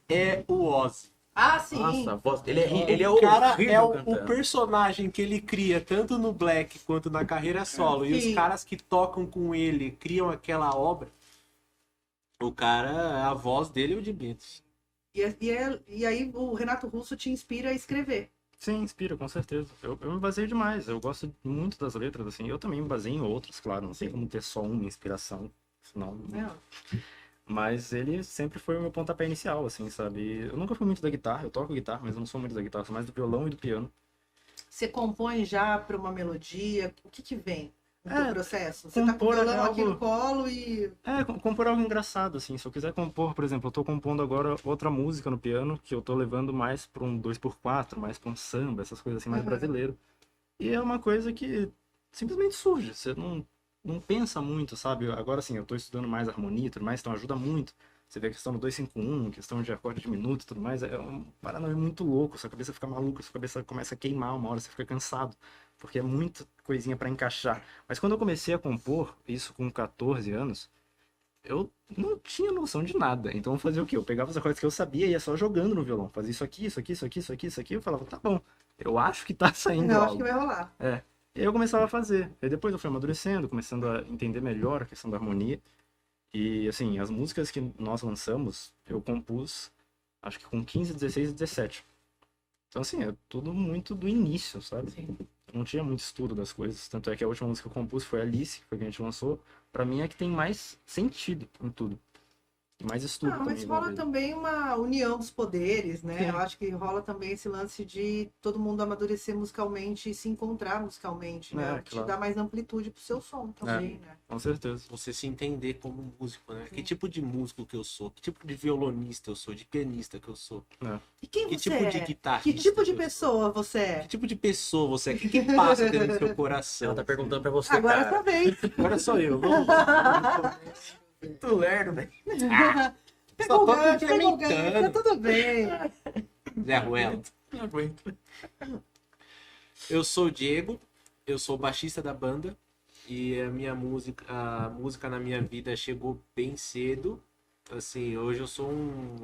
é o Ozzy. Ah, sim! Nossa, a voz dele ele é O cara horrível é o cantando. personagem que ele cria, tanto no Black quanto na carreira solo. E Sim. os caras que tocam com ele, criam aquela obra, o cara, a voz dele é o de Beatles. E aí o Renato Russo te inspira a escrever. Sim, inspira, com certeza. Eu me baseio demais. Eu gosto muito das letras, assim. Eu também me baseio em outras, claro. Não sei como ter só uma inspiração. Senão... Né? Mas ele sempre foi o meu pontapé inicial, assim, sabe? Eu nunca fui muito da guitarra. Eu toco guitarra, mas eu não sou muito da guitarra. Sou mais do violão e do piano. Você compõe já para uma melodia? O que vem no teu É, processo? Você tá com o compor é violão aqui algo- no colo e... É, compor algo engraçado, assim. Se eu quiser compor, por exemplo, eu tô compondo agora outra música no piano, que eu tô levando mais pra um 2x4, mais pra um samba, essas coisas assim, mais Uhum. brasileiro. E é uma coisa que simplesmente surge. Você não pensa muito, sabe? Agora sim, eu tô estudando mais harmonia e tudo mais, então ajuda muito. Você vê a questão do 2-5-1, questão de acorde de minuto e tudo mais, é um paranauê muito louco, sua cabeça fica maluca, sua cabeça começa a queimar uma hora, você fica cansado, porque é muita coisinha pra encaixar. Mas quando eu comecei a compor, isso com 14 anos, eu não tinha noção de nada. Então eu fazia o quê? Eu pegava os acordes que eu sabia e ia só jogando no violão. Fazia isso aqui, isso aqui, isso aqui, isso aqui, isso aqui. Eu falava, tá bom, eu acho que tá saindo Eu acho algo. que vai rolar. E aí eu começava a fazer. Aí depois eu fui amadurecendo, começando a entender melhor a questão da harmonia. E assim, as músicas que nós lançamos, eu compus, acho que com 15, 16 e 17. Então assim, é tudo muito do início, sabe? Sim. Eu não tinha muito estudo das coisas. Tanto é que a última música que eu compus foi Alice, que foi a que a gente lançou. Pra mim é a que tem mais sentido em tudo. E mais estudo Não, mas também rola envolvido. também uma união dos poderes, né? Sim. Eu acho que rola também esse lance de todo mundo amadurecer musicalmente e se encontrar musicalmente, né? É, Te claro. dá mais amplitude pro seu som também, né? Com certeza. Você se entender como músico, né? Que tipo de músico que eu sou? Que tipo de violonista eu sou? De pianista que eu sou? E quem Que você tipo é? de guitarrista? Que tipo de eu sou? pessoa você é? Que tipo de pessoa você é? O que que passa dentro do seu coração? Ela tá perguntando pra você, Agora é cara. sua vez. Agora sou eu. Vamos. Tu lerdo, velho. Pegou o tô gancho, pegou o gancho, tá complementando. tudo bem. Zé Ruela. Não aguento. Eu sou o Diego, eu sou o baixista da banda e a música na minha vida chegou bem cedo. Assim, hoje eu sou um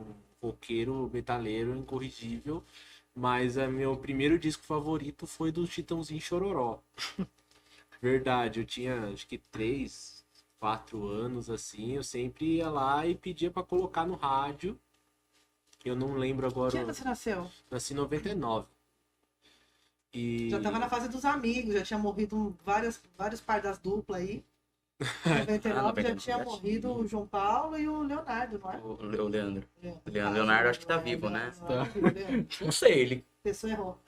roqueiro, metaleiro, incorrigível, mas meu primeiro disco favorito foi do Chitãozinho Chororó. Verdade, eu tinha acho que 3, 4 anos assim, eu sempre ia lá e pedia pra colocar no rádio. Eu não lembro Que agora, ano você nasceu? nasci em 99. E Já tava na fase dos amigos, já tinha morrido vários par das duplas aí. Em 99 já tinha morrido o João Paulo e o Leonardo, não é? O Leandro. Leonardo acho que tá vivo, né? Leonardo. Não sei, ele. A pessoa errou.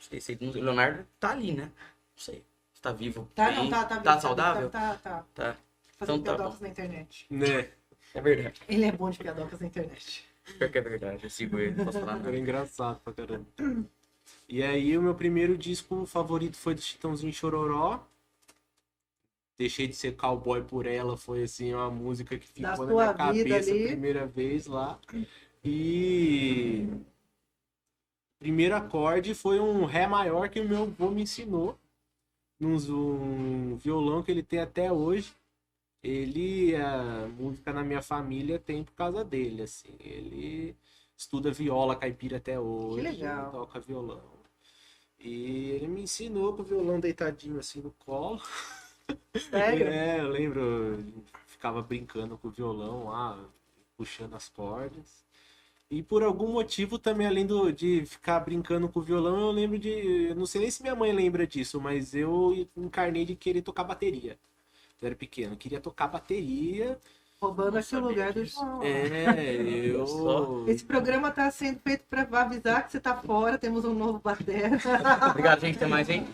O Leonardo tá ali, né? Não sei. Se tá vivo. Tá, bem. não, tá Tá vivo, saudável? Tá. Tá. Fazendo Então tá piadocas na internet. né? É verdade. Ele é bom de piadocas na internet. Pior que é verdade. Eu sigo ele, não posso falar nada. Era engraçado pra caramba. E aí o meu primeiro disco favorito foi do Chitãozinho Chororó. Deixei de ser cowboy por ela, foi assim uma música que Da ficou na sua minha vida cabeça a ali. primeira vez lá. E primeiro acorde foi um ré maior que o meu avô me ensinou. Um violão que ele tem até hoje. A música na minha família tem por causa dele, assim. Ele estuda viola caipira até hoje. legal. Toca violão. E ele me ensinou com o violão deitadinho assim no colo. Sério? Eu lembro, eu ficava brincando com o violão lá, puxando as cordas. E por algum motivo também, além de ficar brincando com o violão, eu lembro eu não sei nem se minha mãe lembra disso, mas eu encarnei de querer tocar bateria. Eu era pequeno, eu queria tocar bateria Roubando aqui o sabia lugar do disso. João. Eu. Esse programa tá sendo feito para avisar que você tá fora, temos um novo batera. Obrigado, gente. Tem mais, hein?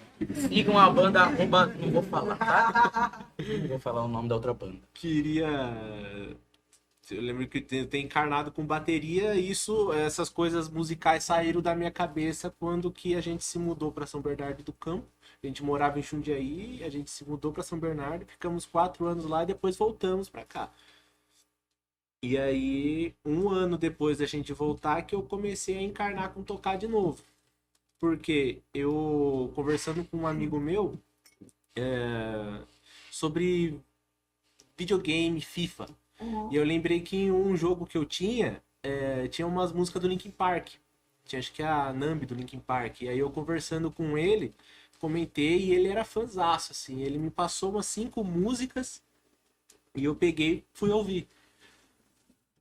Sigam a banda arroba... Não vou falar, tá? Não vou falar o nome da outra banda. Queria. Eu lembro que tem encarnado com bateria, essas coisas musicais saíram da minha cabeça quando que a gente se mudou para São Bernardo do Campo. A gente morava em Jundiaí, a gente se mudou para São Bernardo, ficamos 4 anos lá e depois voltamos para cá. E aí, 1 ano depois da gente voltar, que eu comecei a encarnar com tocar de novo. Porque eu, conversando com um amigo meu, sobre videogame, FIFA. E eu lembrei que em um jogo que eu tinha umas músicas do Linkin Park. Tinha, acho que a Nambi do Linkin Park. E aí eu conversando com ele, comentei e ele era fãzaço, assim. Ele me passou umas 5 músicas e eu peguei, fui ouvir.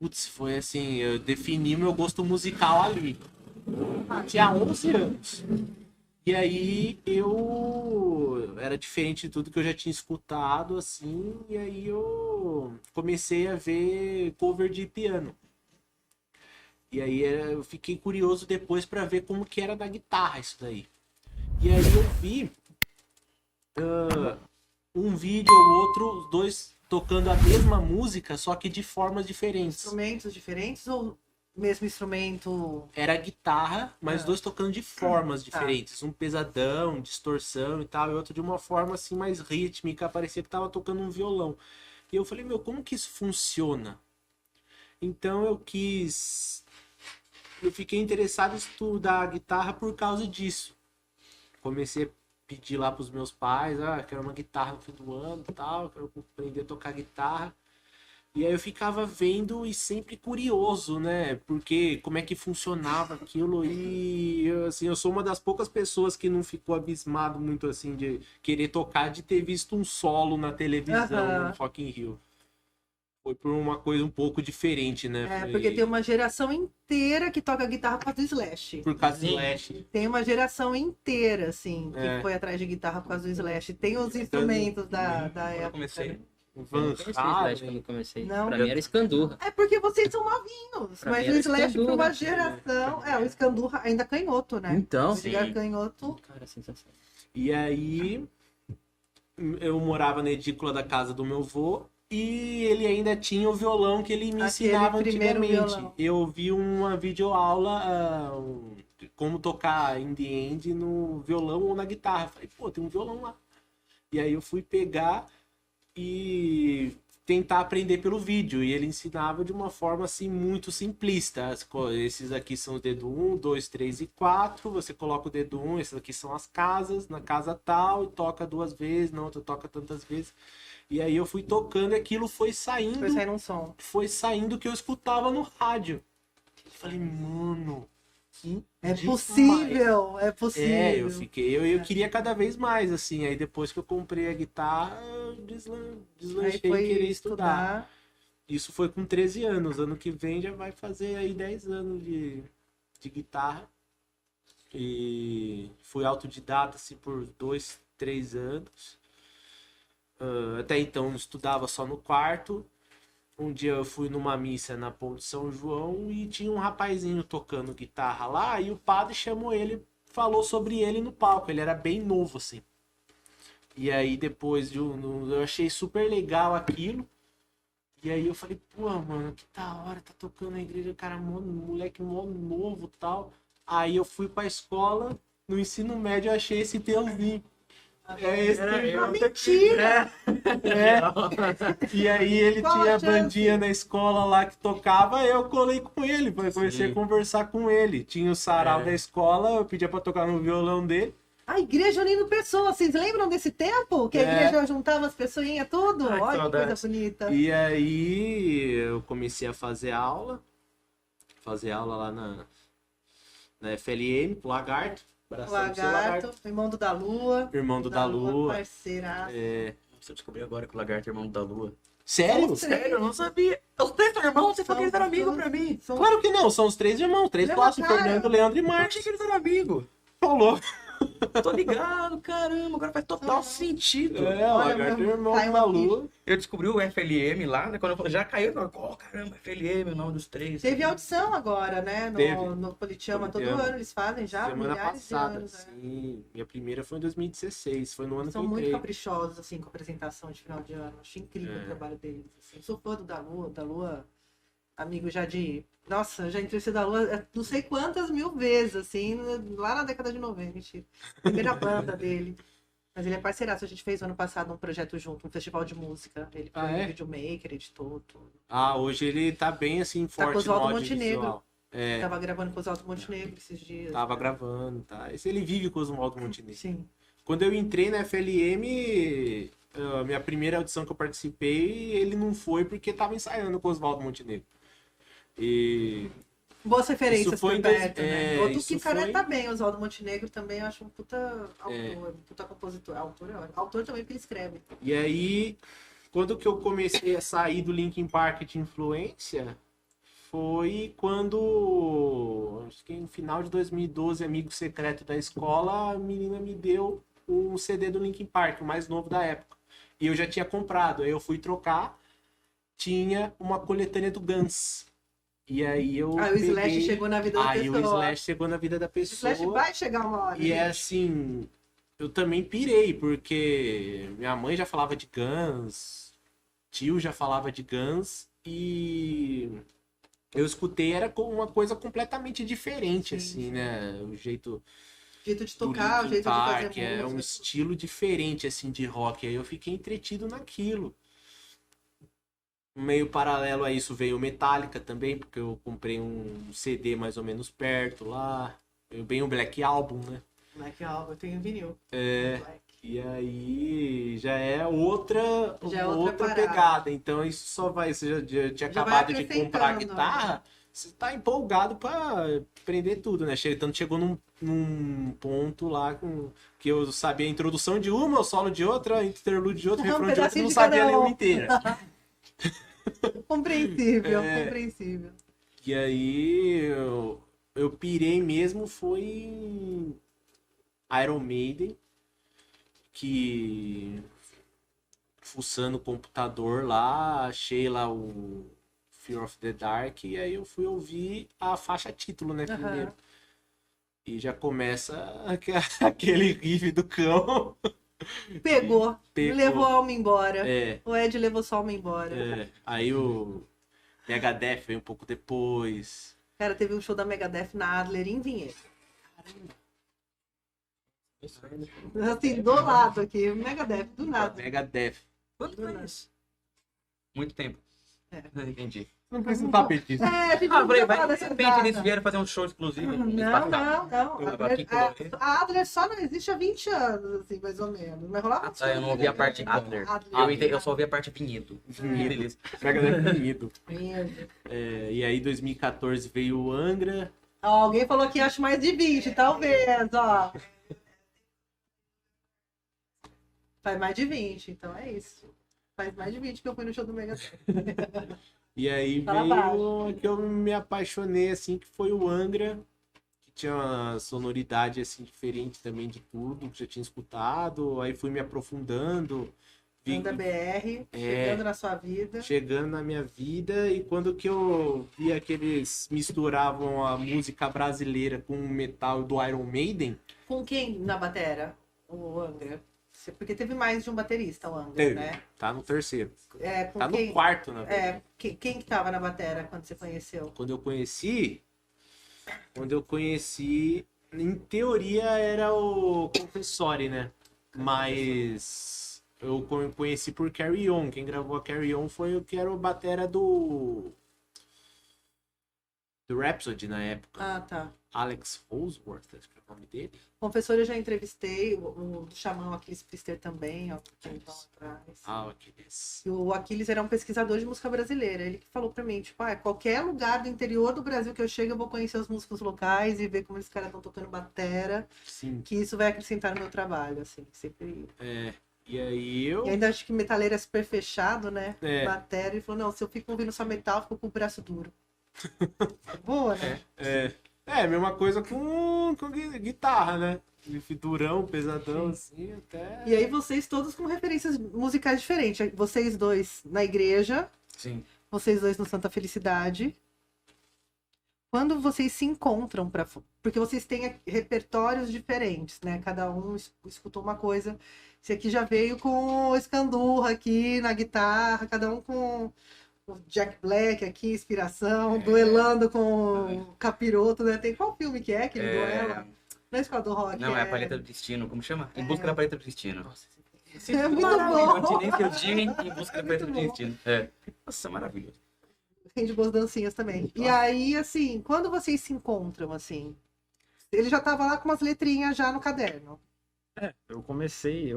Putz, foi assim, eu defini meu gosto musical ali. Tinha 11 anos. E aí eu era diferente de tudo que eu já tinha escutado, assim, e aí eu comecei a ver cover de piano. E aí eu fiquei curioso depois para ver como que era da guitarra isso daí. E aí eu vi um vídeo ou outro, os dois tocando a mesma música, só que de formas diferentes. Instrumentos diferentes ou mesmo instrumento? Era guitarra, mas os dois tocando de formas diferentes. Um pesadão, distorção e tal, e outro de uma forma assim mais rítmica, parecia que tava tocando um violão. E eu falei, meu, como que isso funciona? Então eu fiquei interessado em estudar a guitarra por causa disso. Comecei a pedir lá pros meus pais, quero uma guitarra no fim do ano e tal, quero aprender a tocar guitarra. E aí eu ficava vendo e sempre curioso, né? Porque como é que funcionava aquilo e assim, eu sou uma das poucas pessoas que não ficou abismado muito assim de querer tocar, de ter visto um solo na televisão no Rock in Rio. Foi por uma coisa um pouco diferente, né? Porque tem uma geração inteira que toca guitarra por causa do Slash. Por causa do Slash. Tem uma geração inteira, assim, que foi atrás de guitarra por causa do Slash. Tem os instrumentos da época. Eu comecei. Van Eu não conhecia Slash Halen. quando eu comecei. Não. Pra mim era Escandurra. É porque vocês são novinhos, Pra mas mim o era Slash foi uma Escandurra. geração. O Escandurra ainda canhoto, né? Então. Se ligar canhoto. Cara, sensacional. E aí eu morava na edícula da casa do meu avô e ele ainda tinha o violão que ele me Aquele ensinava primeiro antigamente. violão. Eu vi uma videoaula de como tocar In The End no violão ou na guitarra. Falei, pô, tem um violão lá. E aí eu fui pegar e tentar aprender pelo vídeo. E ele ensinava de uma forma assim muito simplista. Esses aqui são o dedo 1, 2, 3 e 4. Você coloca o dedo 1, esses aqui são as casas, na casa tal, e toca 2 vezes, na outra toca tantas vezes. E aí eu fui tocando e aquilo foi saindo. Foi saindo um som. Foi saindo o que eu escutava no rádio. Eu falei, mano, que É demais. possível, é possível. Eu queria cada vez mais, assim. Aí depois que eu comprei a guitarra, eu Aí deslanchei em foi querer estudar. Isso foi com 13 anos. Ano que vem já vai fazer aí 10 anos de guitarra. E fui autodidata, assim, por 2, 3 anos. Até então eu estudava só no quarto. Um dia eu fui numa missa na Ponte São João e tinha um rapazinho tocando guitarra lá e o padre chamou ele, falou sobre ele no palco. Ele era bem novo, assim. E aí depois eu achei super legal aquilo. E aí eu falei, pô, mano, que da hora, tá tocando na igreja, cara, moleque mó novo e tal. Aí eu fui pra escola, no ensino médio eu achei esse teuzinho. É esse Mentira! E aí ele Qual tinha a a chance? bandinha na escola lá que tocava, eu colei com ele, comecei a conversar com ele. Tinha o sarau da escola, eu pedia pra tocar no violão dele. A igreja unindo pessoas, vocês lembram desse tempo? Que a igreja juntava as pessoinhas tudo? Ai, que Olha que coisa saudades. bonita. E aí eu comecei a fazer aula lá na FLM, pro Lagarto. Abração pro seu Lagarto, irmão do da Lua. Irmão do da Lua. Parceira. Você descobriu agora que o Lagarto é irmão da Lua. Sério? Sério, eu não sabia. Os 3 são irmãos, você falou que eles eram amigos pra mim. São- Claro que não, são os 3 irmãos, 3 Mesma sócios, cara. Fernando, Leandro e Eu Marcos. achei que eles eram amigos. Falou. Tô ligado, caramba, agora faz total sentido. É, o Olha, Lagarto é meu, irmão caiu da uma ficha. Lua. Eu descobri o FLM lá, né? Quando eu já caiu, eu falei, oh, caramba, FLM, o nome dos três. Teve audição agora, né? Teve. No Politiama. Todo Politiama. ano eles fazem já Semana milhares passada, de anos. sim. Minha primeira foi em 2016, foi no ano São que eu muito entrei. caprichosos, assim, com a apresentação de final de ano. Acho incrível o trabalho deles. Assim. Sou fã do Da Lua, amigo já de... Nossa, já entrevistei da Lua não sei quantas mil vezes, assim, lá na década de 90, mentira. Primeira banda dele. Mas ele é parceiraço. A gente fez ano passado um projeto junto, um festival de música. Ele foi É? videomaker, editou tudo. Hoje ele tá bem assim, Tá com forte no Oswaldo audiovisual. É, Tava gravando com o Oswaldo Montenegro esses dias. tava gravando, tá? Esse ele vive com os Oswaldo Montenegro. Sim. Quando eu entrei na FLM, a minha primeira audição que eu participei, ele não foi porque tava ensaiando com o Oswaldo Montenegro. E Boas referências Isso foi por em dois- perto, né? é, Outro isso que cara foi- tá bem, Oswaldo Montenegro também, eu acho um puta autor, um puta compositor. Autor é ótimo. Autor também porque ele escreve. E aí, quando que eu comecei a sair do Linkin Park de influência, foi quando, acho que no final de 2012, amigo secreto da escola, a menina me deu um CD do Linkin Park, o mais novo da época. E eu já tinha comprado, aí eu fui trocar, tinha uma coletânea do Guns. E aí eu Aí o Slash peguei- chegou na vida da Aí o pessoa. Slash chegou na vida da O pessoa. Slash vai chegar uma hora. E é gente. assim, eu também pirei, porque minha mãe já falava de Guns, tio já falava de Guns, e eu escutei, era uma coisa completamente diferente, Sim, assim, sim. né? O jeito O jeito de do tocar, o Linkin jeito Park, de fazer é um música. estilo diferente, assim, de rock. Aí eu fiquei entretido naquilo. Meio paralelo a isso veio o Metallica também, porque eu comprei um CD mais ou menos perto lá. Veio bem o Black Album, né? Black Album, eu tenho vinil. É. Black. E aí já é outra, Já é outra parada. pegada. Então isso só vai. Você já tinha Já vai acabado de comprar a acrescentando, guitarra, você tá empolgado pra aprender tudo, né? Tanto chegou num ponto lá que eu sabia a introdução de uma, o solo de outra, interlude de outra, Um refrão de outra, pedacinho não de sabia cada nenhuma um. inteira. Compreensível, É. compreensível. E aí eu pirei mesmo foi em Iron Maiden, que fuçando o computador lá, achei lá o Fear of the Dark, e aí eu fui ouvir a faixa título, né, Aham. primeiro. E já começa aquele riff do cão. Pegou. Pegou. Levou a alma embora. É, O Ed levou sua alma embora. aí o Megadeth veio um pouco depois. Cara, teve um show da Megadeth na Adler em Vinhedo. Assim, do lado aqui, Megadeth, do nada. Megadeth. Quanto Do foi nada. isso? Muito tempo. É. Entendi. Não precisa saber disso. É, a gente Ah, não falei, precisa falar vai, de dessa repente eles data. vieram fazer um show exclusivo. Não, não. Eu aqui colorei. A Adler só não existe há 20 anos, assim, mais ou menos. Mas rolava Ah, tá, eu não ouvi a parte Adler. Eu só ouvi a parte Vinhedo. Beleza. Megadeth unido. Vinhedo. E aí, 2014 veio o Angra. Ó, alguém falou que acho mais de 20, talvez, ó. Faz mais de 20, então é isso. Faz mais de 20 que eu fui no show do Megadeth. E aí Fala veio que eu me apaixonei, assim, que foi o Angra. Que tinha uma sonoridade, assim, diferente também de tudo que já tinha escutado. Aí fui me aprofundando. vi- Banda BR, chegando na sua vida. chegando na minha vida, e quando que eu via que eles misturavam a música brasileira com o metal do Iron Maiden, Com quem na batera? O Angra. Porque teve mais de um baterista, o Angra, Teve. né? tá no terceiro, É, com tá no quem? quarto, na verdade. É, quem que tava na batera quando você conheceu? Quando eu conheci, em teoria era o Confessori, né? Mas eu conheci por Carry On. Quem gravou a Carry On foi o que era o batera do Rhapsody na época. Ah, tá. Alex Holsworth, acho que é o nome dele. Confessor, eu já entrevistei, o do Xamã, o Aquiles Priester também, ó, que então atrás. Aqueles. E o Aquiles era um pesquisador de música brasileira. Ele que falou pra mim, tipo, qualquer lugar do interior do Brasil que eu chego, eu vou conhecer os músicos locais e ver como esses caras estão tocando batera, Sim. que isso vai acrescentar no meu trabalho, assim, sempre. E aí eu. E ainda acho que metaleiro é super fechado, né? É. Batera, ele falou, não, se eu fico ouvindo só metal, eu fico com o braço duro. Boa, né? Mesma coisa com guitarra, né? clipe durão, pesadão, assim, até... E aí vocês todos com referências musicais diferentes. Vocês dois na igreja, Sim. vocês dois no Santa Felicidade. Quando vocês se encontram para, porque vocês têm repertórios diferentes, né? Cada um escutou uma coisa. Esse aqui já veio com o Escandurra aqui na guitarra, cada um com o Jack Black aqui, inspiração, duelando com o Capiroto, né? Tem qual filme que é que ele duela? Não é Esquadrão Rock. Não, é a Paleta do Destino. Como chama? Em Busca da Paleta do Destino. É muito bom. Continente que eu diga em Busca da Paleta do muito bom. Destino. É. Nossa, maravilhoso. Rende boas dancinhas também. E aí, assim, quando vocês se encontram, assim, ele já tava lá com umas letrinhas já no caderno. Eu comecei,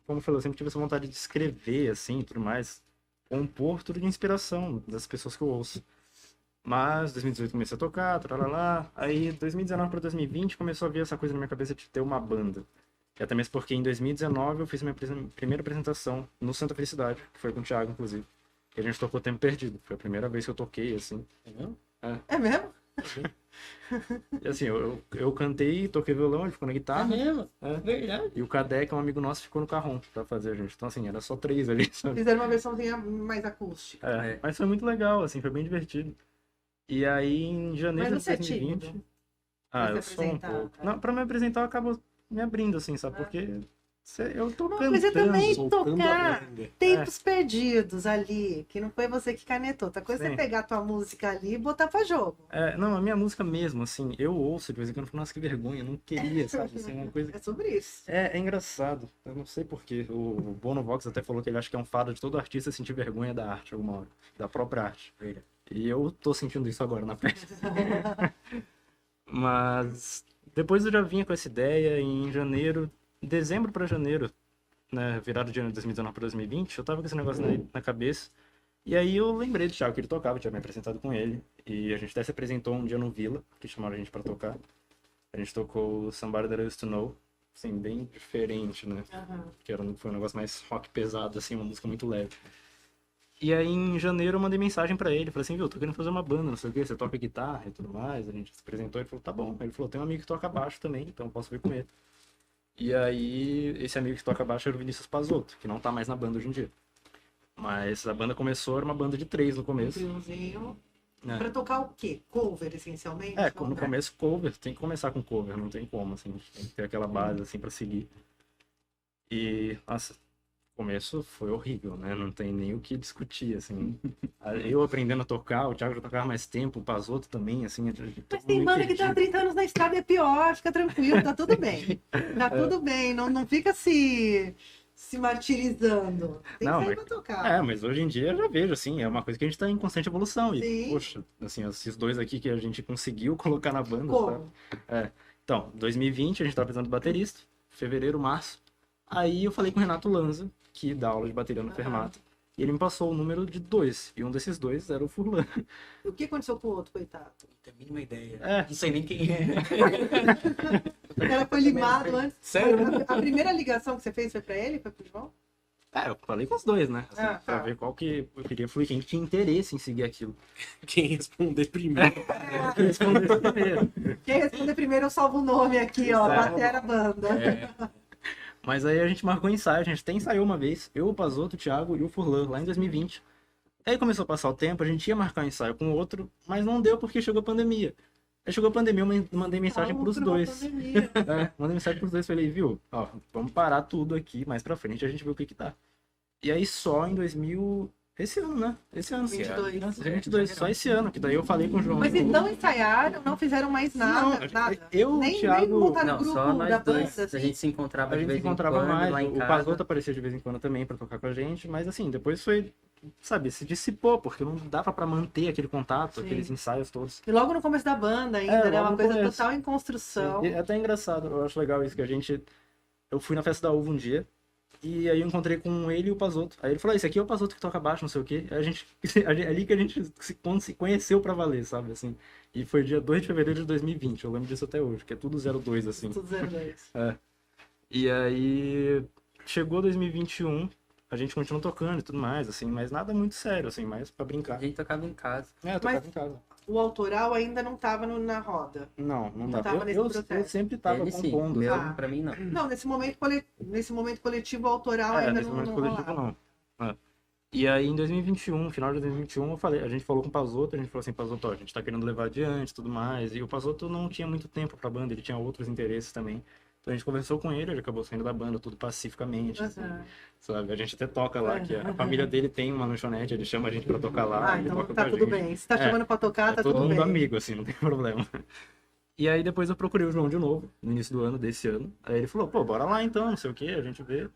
como eu falei, eu sempre tive essa vontade de escrever, assim, tudo mais, compor tudo de inspiração das pessoas que eu ouço. Mas 2018 comecei a tocar, tralala, aí 2019 para 2020 começou a vir essa coisa na minha cabeça de ter uma banda. E até mesmo porque em 2019 eu fiz minha primeira apresentação no Santa Felicidade, que foi com o Thiago, inclusive. E a gente tocou Tempo Perdido. Foi a primeira vez que eu toquei, assim. É mesmo? E assim, eu cantei, toquei violão, ele ficou na guitarra. mesmo? É. Verdade. E o Cadê, que é um amigo nosso, ficou no carrom pra fazer a gente. Então, assim, era só 3 ali, sabe? Fizeram uma versãozinha mais acústica. É, mas foi muito legal, assim, foi bem divertido. E aí, em janeiro Mas de você é 2020... tímido? Ah, Pra eu se sou um apresentar, pouco. é. Não, pra me apresentar, eu acabo me abrindo, assim, sabe? Porque eu tô Não, cantando. mas eu também soltando tocar a manga. tempos perdidos ali, que não foi você que canetou. Outra coisa é Sim. pegar a tua música ali e botar pra jogo. Não, a minha música mesmo, assim, eu ouço de vez em quando e falo, nossa, que vergonha, eu não queria, sabe? Assim, uma coisa... É sobre isso. É engraçado, eu não sei porquê. O Bono Vox até falou que ele acha que é um fado de todo artista sentir vergonha da arte alguma hora, da própria arte. E eu tô sentindo isso agora na pele. Mas depois eu já vinha com essa ideia em janeiro, dezembro para janeiro, né, virado de ano de 2019 para 2020, eu tava com esse negócio na cabeça. E aí eu lembrei do Thiago que ele tocava, eu tinha me apresentado com ele. E a gente até se apresentou um dia no Vila, que chamaram a gente pra tocar. A gente tocou Somebody That I Used to Know, assim, bem diferente, né? Que foi um negócio mais rock pesado, assim, uma música muito leve. E aí em janeiro eu mandei mensagem pra ele, falei assim, viu, tô querendo fazer uma banda, não sei o que, você toca guitarra e tudo mais. A gente se apresentou, ele falou, tá bom. Ele falou, tem um amigo que toca baixo também, então eu posso vir com ele. E aí, esse amigo que toca baixo era o Vinícius Pazotto, que não tá mais na banda hoje em dia. Mas a banda começou, era uma banda de 3 no começo. Triozinho. É. Pra tocar o quê? Cover, essencialmente? No começo cover, tem que começar com cover, não tem como, assim, tem que ter aquela base, assim, pra seguir. E, nossa, o começo foi horrível, né, não tem nem o que discutir, assim. Eu aprendendo a tocar, o Thiago já tocava mais tempo, o Pazotto também, assim. Mas tem banda que tá há 30 anos na estrada e é pior, fica tranquilo, tá tudo bem. Tá tudo bem, não fica se martirizando. Tem Não, que sair mas- pra tocar. Mas hoje em dia eu já vejo, assim, é uma coisa que a gente tá em constante evolução. E, Sim. poxa, assim, esses dois aqui que a gente conseguiu colocar na banda, sabe? Como? Então, 2020 a gente tava precisando de baterista, fevereiro, março. Aí eu falei com o Renato Lanza, que dá aula de bateria no Fermata, e ele me passou o número de 2, e um desses 2 era o Furlan. O que aconteceu com o outro, coitado? Não tenho a mínima ideia. É. Não sei nem quem é. O cara foi limado antes. Sério? A primeira ligação que você fez foi pra ele? Foi pro João? Eu falei com os dois, né? Assim, Ah, tá. Pra ver qual que eu queria fluir, quem tinha interesse em seguir aquilo. Quem responder primeiro. Eu respondesse primeiro. Quem responder primeiro eu salvo o nome aqui, ó. Certo. Batera Banda. Mas aí a gente marcou ensaio, a gente até ensaiou uma vez, eu, o Pazotto, o Thiago e o Furlan, lá em 2020. Aí começou a passar o tempo, a gente ia marcar um ensaio com o outro, mas não deu porque chegou a pandemia. Aí chegou a pandemia, eu mandei mensagem pros dois. Pandemia. Mandei mensagem pros dois, falei, viu, ó, vamos parar tudo aqui, mais pra frente a gente vê o que que dá. E aí só em 2000... Esse ano, né? Esse ano. 22. 2022, só esse ano, que daí eu falei com o João. Mas então ensaiaram, não fizeram mais nada, Não, nada. eu, o nem Thiago- montaram Não, grupo só nós da dois. banda, assim. A gente se encontrava A de gente se vez em encontrava quando mais, lá em o casa. Pazotto aparecia de vez em quando também pra tocar com a gente, mas assim, depois foi, sabe, se dissipou, porque não dava pra manter aquele contato, Sim. aqueles ensaios todos. E logo no começo da banda ainda, É, né? logo Uma no coisa começo. total em construção. E é até engraçado, eu acho legal isso, que eu fui na festa da uva um dia, e aí eu encontrei com ele e o Pazotto. Aí ele falou, esse aqui é o Pazotto que toca baixo, não sei o quê. Aí ali que a gente se conheceu pra valer, sabe, assim. E foi dia 2 de fevereiro de 2020, eu lembro disso até hoje, que é tudo 02, assim. Tudo 02. E aí, chegou 2021, a gente continuou tocando e tudo mais, assim, mas nada muito sério, assim, mais pra A brincar. gente tocava em casa. Eu tocava em casa. o autoral ainda não tava na roda. Não Não tava. tava nesse Eu processo. sempre tava Ele sim, compondo. meu, Ah. pra mim não. Não, nesse momento coletivo, o autoral ainda Nesse não, momento não coletivo rolava. não. É. E aí em 2021, final de 2021, a gente falou com o Pazoto, a gente falou assim, Pazoto, ó, a gente tá querendo levar adiante e tudo mais. E o Pazoto não tinha muito tempo pra banda, ele tinha outros interesses também. Então a gente conversou com ele acabou saindo da banda, tudo pacificamente, assim, Aham. sabe? A gente até toca lá, que a família dele tem uma lanchonete, ele chama a gente pra tocar lá. Ah, ele então toca tá com a tudo gente. bem. Se tá É, chamando pra tocar, tá todo tudo mundo bem. amigo, assim, não tem problema. E aí depois eu procurei o João de novo, no início do ano, desse ano. Aí ele falou, pô, bora lá então, não sei o que, a gente vê.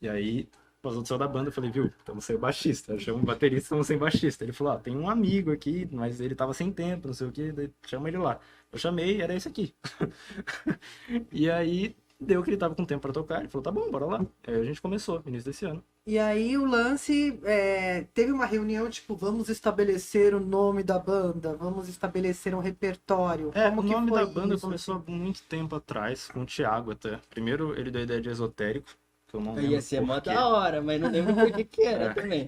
E aí, passou do céu da banda, eu falei, viu, estamos sem baixista. Eu chamo um baterista, estamos sem baixista. Ele falou, tem um amigo aqui, mas ele tava sem tempo, não sei o que, daí chama ele lá. Eu chamei, era esse aqui. E aí, deu que ele tava com tempo pra tocar, ele falou, tá bom, bora lá. Aí a gente começou, início desse ano. E aí o lance, teve uma reunião, tipo, vamos estabelecer o nome da banda, vamos estabelecer um repertório. Como O que nome foi da banda isso, começou assim? há muito tempo atrás, com o Thiago até. Primeiro ele deu a ideia de esotérico, que eu não lembro Ia ser mó por quê. da hora, mas não lembro por que era É. também.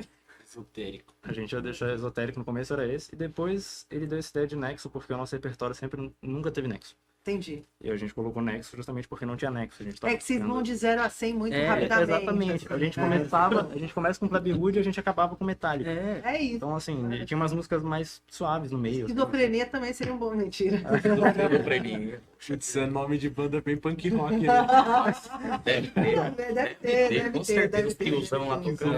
Esotérico. A gente ia deixar esotérico no começo, era esse. E depois ele deu essa ideia de nexo, porque o nosso repertório sempre nunca teve nexo. Entendi. E a gente colocou nexo justamente porque não tinha nexo. A gente É que vocês vão de 0 a 100 muito rapidamente. Exatamente. A assim. gente começava, a gente começa com Plebe Hood e a gente acabava com Metallica. É. É isso. Então, assim, tinha umas músicas mais suaves no meio. assim. Esquizofrenia também seria um bom, mentira. Putz, é nome de banda bem punk rock, né? Deve ter. Deve Com ter, certeza deve os ter. tiozão lá tocando.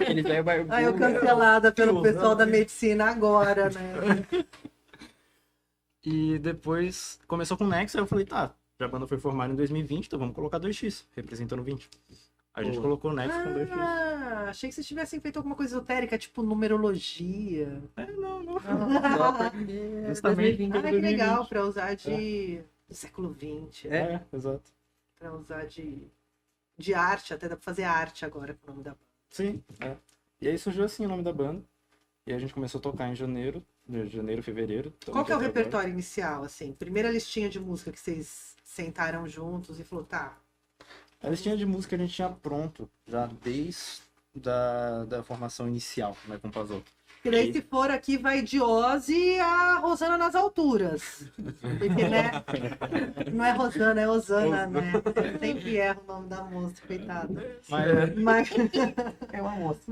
Aquele velho barbudo. Aí eu cancelada pelo pessoal da medicina agora, né? E depois começou com Nexo, aí eu falei, tá, já a banda foi formada em 2020, então vamos colocar 2x, representando 20. A gente Pô. colocou Nexo com 2x. Ah, achei que vocês tivessem feito alguma coisa esotérica, tipo numerologia. Não. Só porque Justamente. 2020. Ah, que legal, pra usar do século XX, Exato. pra usar de arte, até dá pra fazer arte agora com o nome da banda. Sim, E aí surgiu assim o nome da banda. E a gente começou a tocar em janeiro, fevereiro. Qual que é o até agora. repertório inicial, assim? Primeira listinha de música que vocês sentaram juntos e falou, tá, A listinha de música a gente tinha pronto, já desde da formação inicial, né, com o Pazoto. porque daí se for aqui vai de Ozzy a Rosana nas alturas. Porque, né? Não é Rosana, é Osana, né? Eu sempre erro o nome da moça, coitada. Mas É uma moça.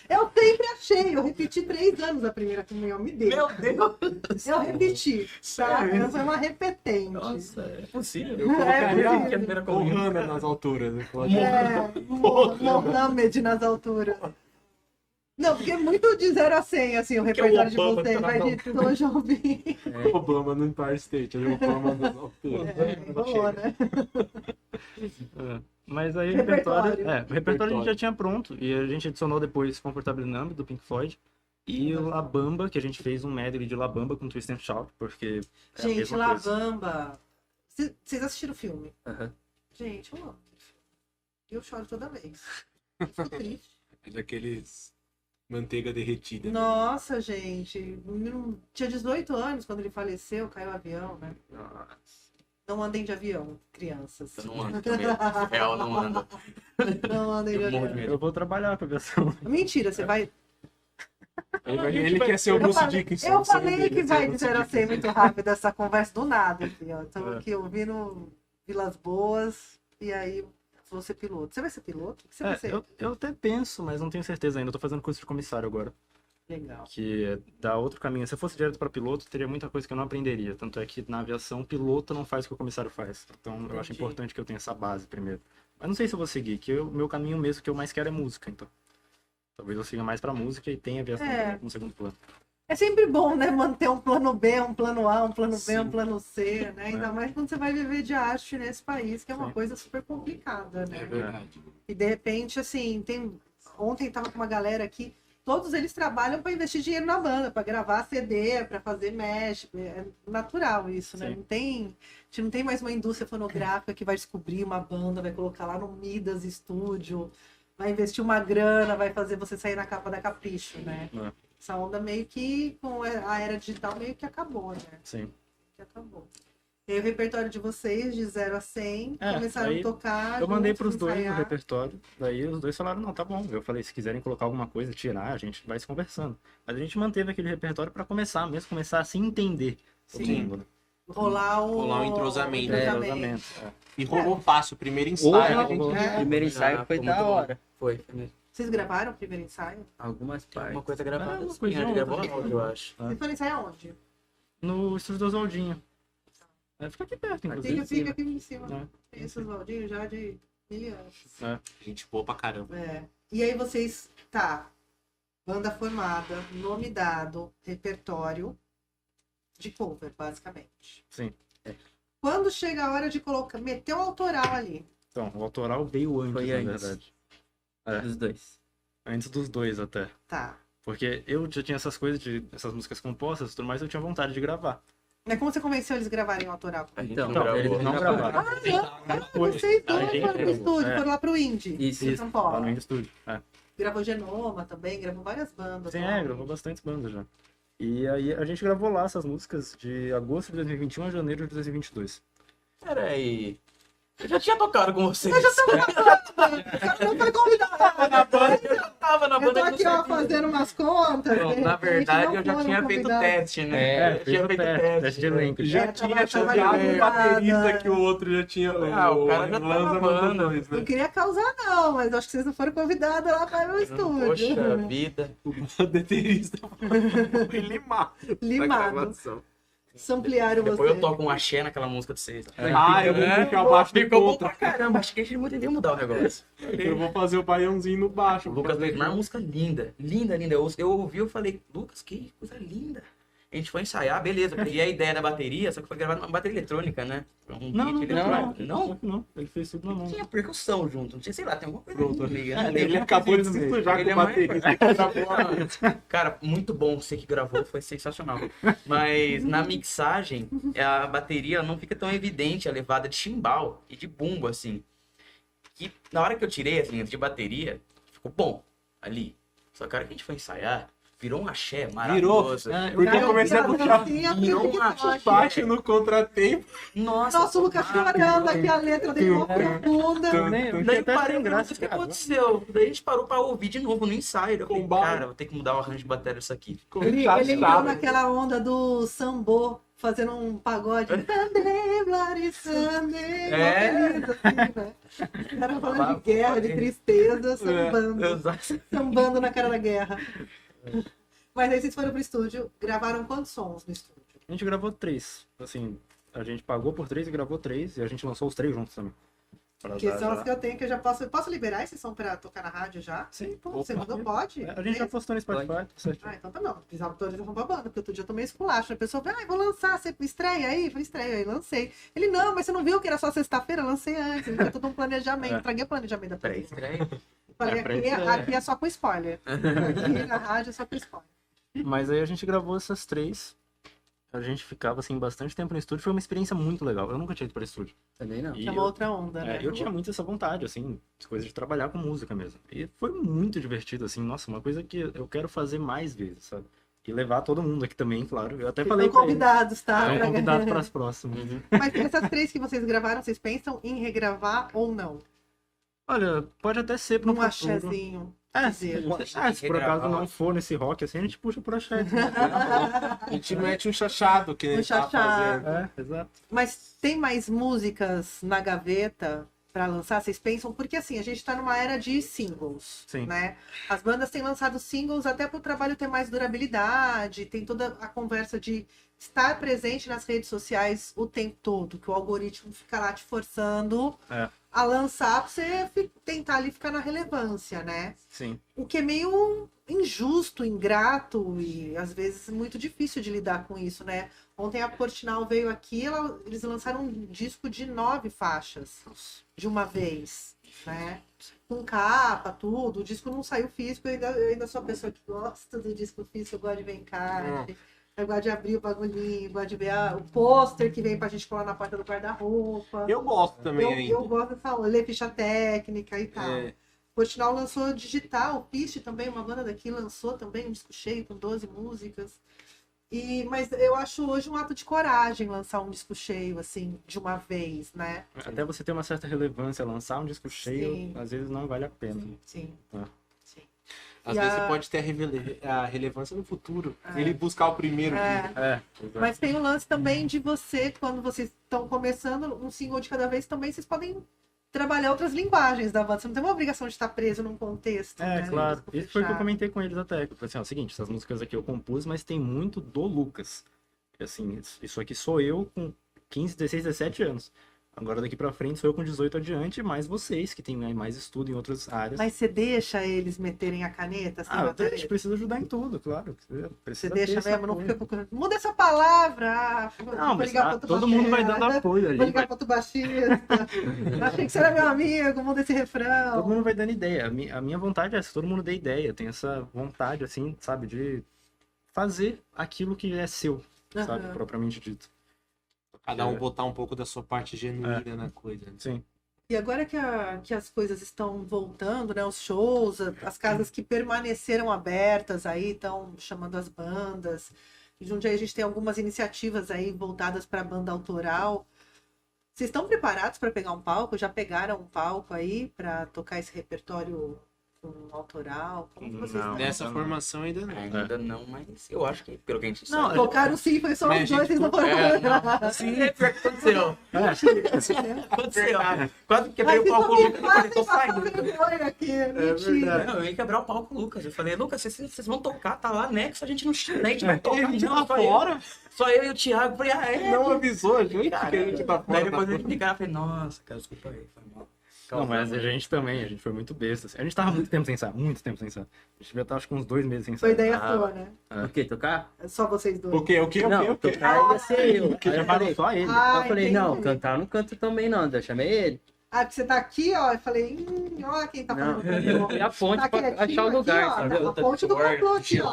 eu sempre achei, eu repeti 3 anos a primeira comunhão, me deu. Meu Deus! Eu repeti, tá? Eu sou uma repetente. Nossa, é possível. Eu É, colocaria possível. que a primeira comunhão. Ohana nas alturas. Né? Mohamed nas alturas. Não, porque é muito de 0 a 100, assim, o Que é o repertório de Obama vocês. tá Vai na de Tom Jobim. Obama no Empire State. Aí Obama nas alturas. Rolou, né? Mas aí Repertório. o repertório a gente já tinha pronto. E a gente adicionou depois Comfortable Numb, do Pink Floyd. E o La Bamba, que a gente fez um medley de La Bamba com Twist and Shout, porque é a Gente, mesma La coisa. Bamba. Vocês assistiram o filme? Aham. Gente, eu amo. Eu choro toda vez. Fico triste. É daqueles manteiga derretida. né? Nossa, gente. O menino tinha 18 anos quando ele faleceu, caiu o avião, né? Não andem de avião, crianças. Eu não ando também. Real não anda. Não andem de Eu morro de avião. medo. Eu vou trabalhar com a aviação. Mentira, você vai. Ele quer ser o Bruce Dickinson. Eu o sonho falei dele que é ser vai o de Bruce 0 a 100 muito rápido essa conversa do nada, assim, ó. Estamos É. aqui ouvindo Vilas Boas e aí vou ser piloto. Você vai ser piloto? O que você vai ser? Eu até penso, mas não tenho certeza ainda. Eu tô fazendo curso de comissário agora. Legal. Que dá outro caminho. Se eu fosse direto para piloto, teria muita coisa que eu não aprenderia. Tanto é que na aviação, piloto não faz o que o comissário faz. Então eu acho Entendi. importante que eu tenha essa base primeiro. Mas não sei se eu vou seguir, que o meu caminho mesmo que eu mais quero é música, então. Talvez eu siga mais pra música e tenha aviação É. como segundo plano. É sempre bom, né? Manter um plano B, um plano A, um plano B, Sim. um plano C, né? Ainda mais quando você vai viver de arte nesse país, que é uma Sim. coisa super complicada, né? É verdade. E de repente, assim, ontem tava com uma galera aqui, todos eles trabalham para investir dinheiro na banda, para gravar CD, para fazer mesh. É natural isso, né? Sim. A gente não tem mais uma indústria fonográfica que vai descobrir uma banda, vai colocar lá no Midas Studio, vai investir uma grana, vai fazer você sair na capa da Capricho, né? É. Essa onda meio que, com a era digital, meio que acabou, né? Sim. Que acabou. E aí o repertório de vocês, de 0 a 100, começaram a aí tocar. Eu mandei juntos, pros dois o ensaiar. repertório, daí os dois falaram, não, tá bom. Eu falei, se quiserem colocar alguma coisa, tirar, a gente vai se conversando. Mas a gente manteve aquele repertório pra começar mesmo, começar a se entender todo Sim. mundo, né? Rolar um entrosamento. Entrosamento, é. E rolou fácil, o primeiro ensaio. Hoje, a gente- o primeiro ensaio foi da hora. Foi mesmo. Vocês gravaram o primeiro ensaio? Algumas Tem partes. uma coisa gravada. uma Sim, coisinha a gente ou gravou outra. áudio, eu acho. Vocês foram ensaiar onde? No estúdio do Oswaldinho. Fica aqui perto, inclusive. Fica aqui em cima. É. Isso, Oswaldinho, já de 1000 anos. Gente boa pra caramba. É. E aí vocês, banda formada, nome dado, repertório de cover, basicamente. Sim. Quando chega a hora de meter o autoral ali, Então, o autoral veio antes, Foi na antes. verdade. Dos dois. Antes dos dois até. tá. Porque eu já tinha essas coisas, essas músicas compostas e tudo mais, eu tinha vontade de gravar. Mas como você convenceu eles a gravarem o autoral? A gente Então, não gravou. eles não gravaram. Vocês a dois gente foram pro gravou. estúdio, É. foram lá pro Indie, Isso, em São Lá Paulo. no Indie Studio. Gravou Genoma também, gravou várias bandas. Sim, lá. gravou bastante bandas já. E aí a gente gravou lá essas músicas de agosto de 2021 a janeiro de 2022. Peraí. Eu já tinha tocado com vocês. Eu fui convidado. na banda, eu já tava na Eu banda tô aqui, ó, fazendo umas contas. Não, de na repente, verdade, não eu já foram tinha feito convidados. teste, né? É, eu tinha feito teste de elenco. Já É, tinha tava chamado um ligada. baterista que o outro já tinha. Ah, o cara já tá Lanza na mandou banda. dois, Não né? queria causar, não, mas acho que vocês não foram convidados lá para o meu estúdio. Poxa vida. O baterista foi limado. na Limado. gravação. Ampliaram você. Depois eu toco um axé naquela música de vocês. Ah, eu vou puxar o baixo do Ficou bom contra. pra caramba. Acho que a gente deveria mudar o negócio. Eu vou fazer o baiãozinho no baixo. O Lucas fez uma música linda. Linda, linda. Eu ouvi e falei, Lucas, que coisa linda. A gente foi ensaiar, beleza. Eu peguei a ideia da bateria, só que foi gravado numa bateria eletrônica, né? Um Não, beat não, eletrônico. Não? Não, ele fez tudo na mão. Tinha percussão junto, não tinha, sei lá, tem alguma coisa Pronto. ali, Ele acabou de se sujar com Ele o é mais- baterista que gravou. Cara, muito bom, você que gravou, foi sensacional. Mas na mixagem, a bateria não fica tão evidente, a levada de chimbal e de bumbo, assim. Que na hora que eu tirei as linhas de bateria, ficou bom ali. Só que a hora que a gente foi ensaiar, virou um axé maravilhoso. Porque eu comecei a puxar Virou um axé. baixo no contratempo. Nossa, Nossa, o Lucas chorando aqui, a letra dele mó profunda. Eu Daí tinha eu até parei sem e falei, graça, o que cara. aconteceu? Daí a gente parou pra ouvir de novo no ensaio. Eu falei, Com barra. cara, vou ter que mudar o arranjo de bateria disso aqui. Ficou Ele entrou chateado. naquela onda do sambô, fazendo um pagode. Sunday, Bloody Sunday. É. Mó feliz, assim, né? O cara falando de guerra, de tristeza, sambando. Sambando na cara da guerra. Mas aí vocês foram pro estúdio, gravaram quantos sons no estúdio? A gente gravou 3. Assim, a gente pagou por 3 e gravou 3. E a gente lançou os 3 juntos também. Pra Que dar são já- as que eu tenho, que eu já posso liberar esse som pra tocar na rádio já? Sim, pô. Você mandou, pode? A gente já postou no Spotify, tá certinho. Ah, então tá bom. Fiz autorização pra banda, porque outro dia eu tomei esculacho. A pessoa falou, vou lançar, você estreia aí? Eu falei, estreia aí, lancei. Ele, não, mas você não viu que era só sexta-feira? Eu lancei antes. Foi todo um planejamento. É. Traguei o planejamento da pessoa. Pré-estreia. Falei, pra aqui, estreia. aqui é só com spoiler. Aqui na rádio é só com spoiler. Mas aí a gente gravou essas 3. A gente ficava, assim, bastante tempo no estúdio. Foi uma experiência muito legal. Eu nunca tinha ido para estúdio. Também não. E É uma outra onda, né? eu tinha muito essa vontade, assim, de coisa de trabalhar com música mesmo. E foi muito divertido, assim. Nossa, uma coisa que eu quero fazer mais vezes, sabe? E levar todo mundo aqui também, claro. Eu até Vocês falei são pra eles. convidados, tá? São Pra- convidados para as próximas. Mas essas 3 que vocês gravaram, vocês pensam em regravar ou não? Olha, pode até ser para Um futuro. axézinho. É, dizer. se por acaso não for nesse rock assim, a gente puxa por axé. A gente mete um chachado que Um ele tá chachado. fazendo. É, exato. Mas tem mais músicas na gaveta pra lançar? Vocês pensam? Porque assim, a gente tá numa era de singles, Sim. né? As bandas têm lançado singles até pro trabalho ter mais durabilidade, tem toda a conversa de estar presente nas redes sociais o tempo todo, que o algoritmo fica lá te forçando É. a lançar pra você tentar ali ficar na relevância, né? Sim. O que é meio injusto, ingrato e às vezes muito difícil de lidar com isso, né? Ontem a Portinal veio aqui, eles lançaram um disco de 9 faixas de uma vez, né? Com capa, tudo. O disco não saiu físico, eu ainda sou a pessoa que gosta do disco físico, eu gosto de ver encarte. Eu gosto de abrir o bagulhinho, gosto de ver o pôster que vem pra gente colar na porta do guarda-roupa. Eu gosto também ainda. Eu gosto dessa ler ficha técnica e tal. É. Portinal lançou digital, o Piste também, uma banda daqui, lançou também um disco cheio com 12 músicas. Mas eu acho hoje um ato de coragem lançar um disco cheio, assim, de uma vez, né? Até você ter uma certa relevância, lançar um disco cheio, Sim. às vezes não vale a pena. Sim. Ah. Sim. Às E vezes a- você pode ter a relevância no futuro. Ele buscar o primeiro. É. Exato. Mas tem o lance também de você, quando vocês estão começando um single de cada vez, também vocês podem trabalhar outras linguagens da banda. Você não tem uma obrigação de estar preso num contexto, né? Claro. Disco Isso foi o que eu fechado. comentei com eles até. Que eu falei assim, ó, é o seguinte, essas músicas aqui eu compus, mas tem muito do Lucas. E, assim, isso aqui sou eu com 15, 16, 17 anos. Agora daqui pra frente sou eu com 18 adiante, mais vocês, que têm mais estudo em outras áreas. Mas você deixa eles meterem a caneta? Assim, A gente precisa ajudar em tudo, claro. Você Precisa deixa ter esse mesmo? Não apoio. fica procurando. Muda essa palavra! Não, vou mas ligar pro outro todo mundo vai batera, dando apoio ali. Vou ligar pro outro baixista. Achei que você era meu amigo, muda esse refrão. Todo mundo vai dando ideia. A minha vontade é essa, todo mundo dê ideia. Eu tenho essa vontade, assim, sabe, de fazer aquilo que é seu, sabe, Aham. propriamente dito. Cada um botar um pouco da sua parte genuína na coisa. Sim. E agora que as coisas estão voltando, né? Os shows, as casas que permaneceram abertas aí estão chamando as bandas. Em Jundiaí a gente tem algumas iniciativas aí voltadas para banda autoral. Vocês estão preparados para pegar um palco? Já pegaram um palco aí para tocar esse repertório com autoral? Como que vocês Não. estão? Nessa não. formação ainda não. Ainda não, mas eu acho que, pelo que a gente Não, sabe... Tocaram sim, foi só Mas os a dois, gente vocês não foram. Sim, é pior que aconteceu. Aconteceu. Quase Mas quebrei o vocês palco não Lucas. Eu falei, tô passando saindo. vergonha aqui, mentira. Não, eu ia quebrar o palco Lucas. Eu falei, Lucas, vocês vão tocar, tá lá Nexo, a gente não chega, a gente vai tocar. A gente não, tá só eu. fora. Só eu e o Thiago. Eu falei, ah, é? Não avisou a gente Cara, que a gente tá Daí fora. depois ele ligaram e falei, nossa, cara, desculpa aí, foi mal. Não, mas a gente também, a gente foi muito besta. Assim. A gente tava muito tempo sem ensaiar, muito tempo sem ensaiar. A gente já tava acho que uns 2 meses sem Foi ensaiar. ideia sua, né? O quê? Tocar? É só vocês dois. O quê? Não, tocar ia ser eu. Porque Aí já eu parou falei, só ele. Ah, eu falei, não, entendi. cantar eu não canto também não. Daí eu chamei ele. Ah, porque você tá aqui, ó. Eu falei, olha quem tá Não, falando eu comigo. fui a ponte Tá pra quietinho achar o aqui, lugar, ó, sabe? A ponte do complô aqui, ó.